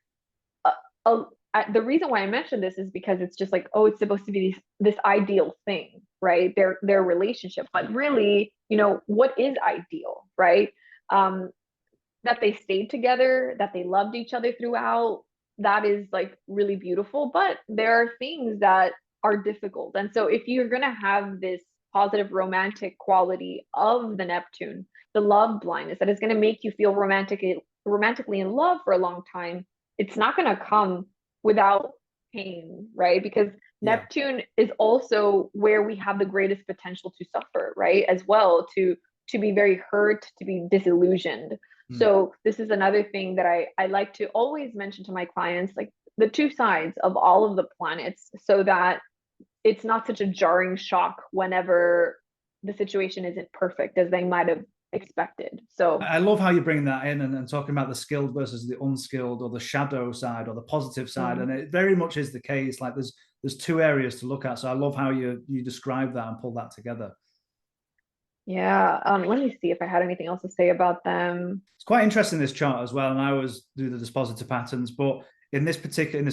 the reason why I mentioned this is because it's just like, oh, it's supposed to be this ideal thing, right? Their relationship. But really, you know, what is ideal, right? That they stayed together, that they loved each other throughout, that is like really beautiful. But there are things that are difficult. And so if you're going to have this positive romantic quality of the Neptune, the love blindness that is going to make you feel romantically in love for a long time, it's not going to come without pain, right? Because Neptune is also where we have the greatest potential to suffer, right? As well, to be very hurt, to be disillusioned. So this is another thing that I like to always mention to my clients, like the two sides of all of the planets, so that it's not such a jarring shock whenever the situation isn't perfect as they might have expected. So I love how you bring that in and talking about the skilled versus the unskilled, or the shadow side or the positive side. And it very much is the case. Like there's two areas to look at. So I love how you describe that and pull that together. yeah, let me see if I had anything else to say about them. It's quite interesting, this chart as well. And I always do the dispositor patterns, but in this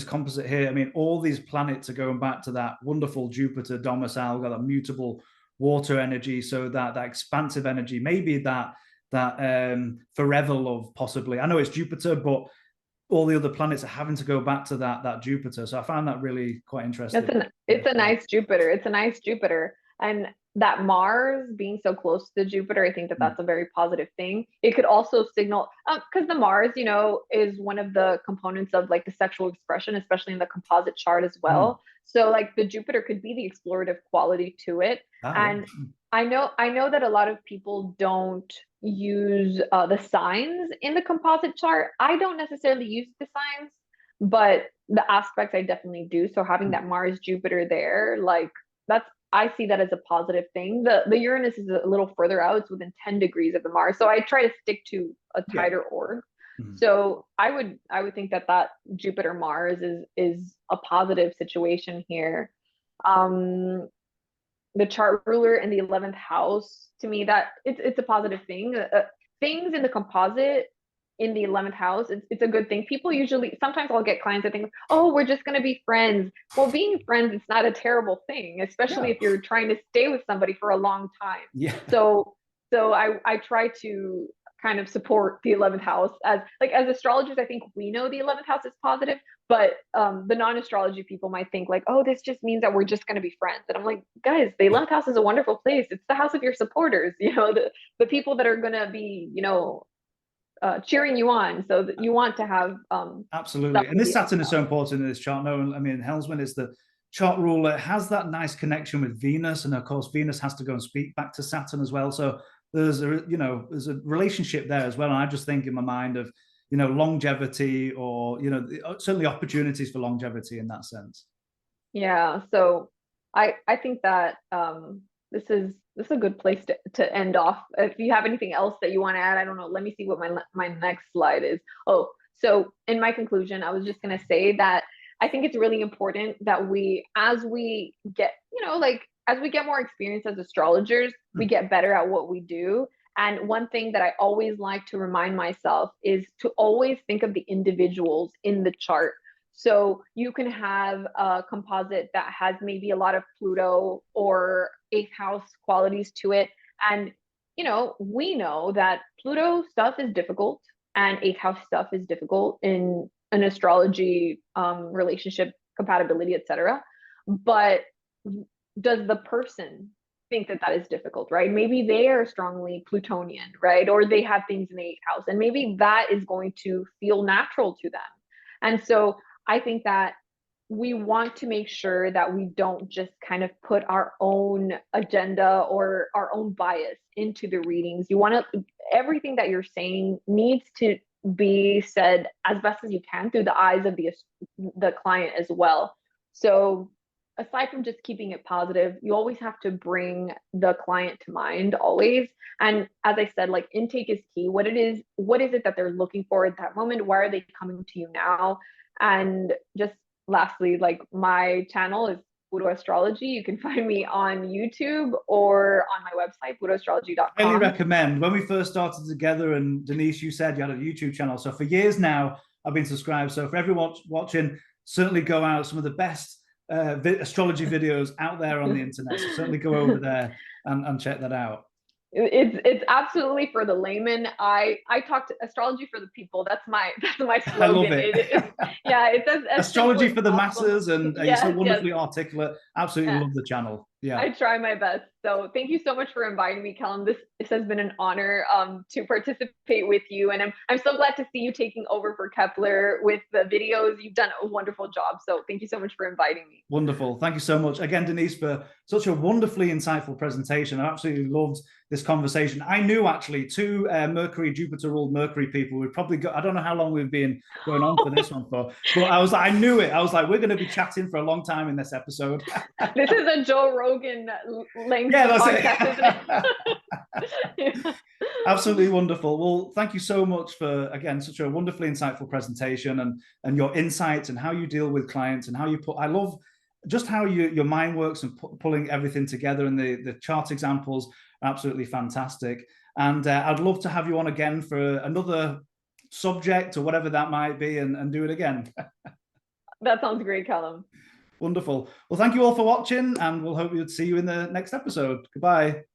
composite here, I mean, all these planets are going back to that wonderful Jupiter domicile, got that mutable water energy. So that expansive energy, maybe that forever love, possibly. I know it's Jupiter, but all the other planets are having to go back to that Jupiter. So I found that really quite interesting. It's a nice Jupiter. It's a nice Jupiter. And that Mars being so close to Jupiter, I think that that's a very positive thing. It could also signal, because the Mars, you know, is one of the components of like the sexual expression, especially in the composite chart as well. So like the Jupiter could be the explorative quality to it. And I know that a lot of people don't use the signs in the composite chart. I don't necessarily use the signs, but the aspects I definitely do. So having that Mars Jupiter there, like I see that as a positive thing. The Uranus is a little further out; it's within 10 degrees of the Mars. So I try to stick to a tighter org. So I would think that Jupiter Mars is a positive situation here. The chart ruler in the 11th house, to me, that it's a positive thing. Things in the composite in the 11th house, it's a good thing. People usually, sometimes I'll get clients that think, oh, we're just going to be friends. Well, being friends, it's not a terrible thing, especially if you're trying to stay with somebody for a long time. So I try to kind of support the 11th house as astrologers. I think we know the 11th house is positive, but the non-astrology people might think like, oh, this just means that we're just going to be friends. And I'm like, guys, the 11th house is a wonderful place. It's the house of your supporters, you know, the people that are going to be, you know, cheering you on, so that you want to have absolutely. And this Saturn is so important in this chart. No, I mean, Helmsman is the chart ruler. It has that nice connection with Venus, and of course Venus has to go and speak back to Saturn as well. So there's a relationship there as well. And I just think in my mind of, you know, longevity, or, you know, certainly opportunities for longevity in that sense. Yeah, so I think that this is a good place to end off. If you have anything else that you want to add, I don't know. Let me see what my next slide is. Oh, so in my conclusion, I was just going to say that I think it's really important that as we get, you know, like as we get more experience as astrologers, we get better at what we do. And one thing that I always like to remind myself is to always think of the individuals in the chart. So you can have a composite that has maybe a lot of Pluto or 8th house qualities to it. And, you know, we know that Pluto stuff is difficult and 8th house stuff is difficult in an astrology relationship, compatibility, etc. But does the person think that is difficult, right? Maybe they are strongly Plutonian, right? Or they have things in the 8th house, and maybe that is going to feel natural to them. And so I think that we want to make sure that we don't just kind of put our own agenda or our own bias into the readings. You want to, everything that you're saying needs to be said as best as you can through the eyes of the client as well. So aside from just keeping it positive, you always have to bring the client to mind always. And as I said, like intake is key. What is it that they're looking for at that moment? Why are they coming to you now? And just lastly, like my channel is Puro Astrology. You can find me on YouTube or on my website, puroastrology.com. I highly recommend. When we first started together, and Denisse, you said you had a YouTube channel. So for years now, I've been subscribed. So for everyone watching, certainly go out. Some of the best astrology videos out there on the internet. So certainly go over there and check that out. It's absolutely for the layman. I talk to astrology for the people. That's my slogan. I love it. Yeah, it's astrology for the masses, and you're so wonderfully articulate. Absolutely love the channel. Yeah. I try my best. So thank you so much for inviting me, Callum. This has been an honor to participate with you. And I'm so glad to see you taking over for Kepler with the videos. You've done a wonderful job. So thank you so much for inviting me. Wonderful. Thank you so much again, Denisse, for such a wonderfully insightful presentation. I absolutely loved this conversation. I knew actually two Jupiter ruled Mercury people. We've probably got, I don't know how long we've been going on for this one for, but I knew it. I was like, we're going to be chatting for a long time in this episode. This is a Joe Rogan length podcast, isn't it? Yeah. Absolutely wonderful. Well, thank you so much for, again, such a wonderfully insightful presentation and your insights and how you deal with clients and how you I love just how your mind works and pulling everything together, and the chart examples are absolutely fantastic. And I'd love to have you on again for another subject or whatever that might be, and do it again. That sounds great, Callum. Wonderful. Well, thank you all for watching, and we'll hope to see you in the next episode. Goodbye.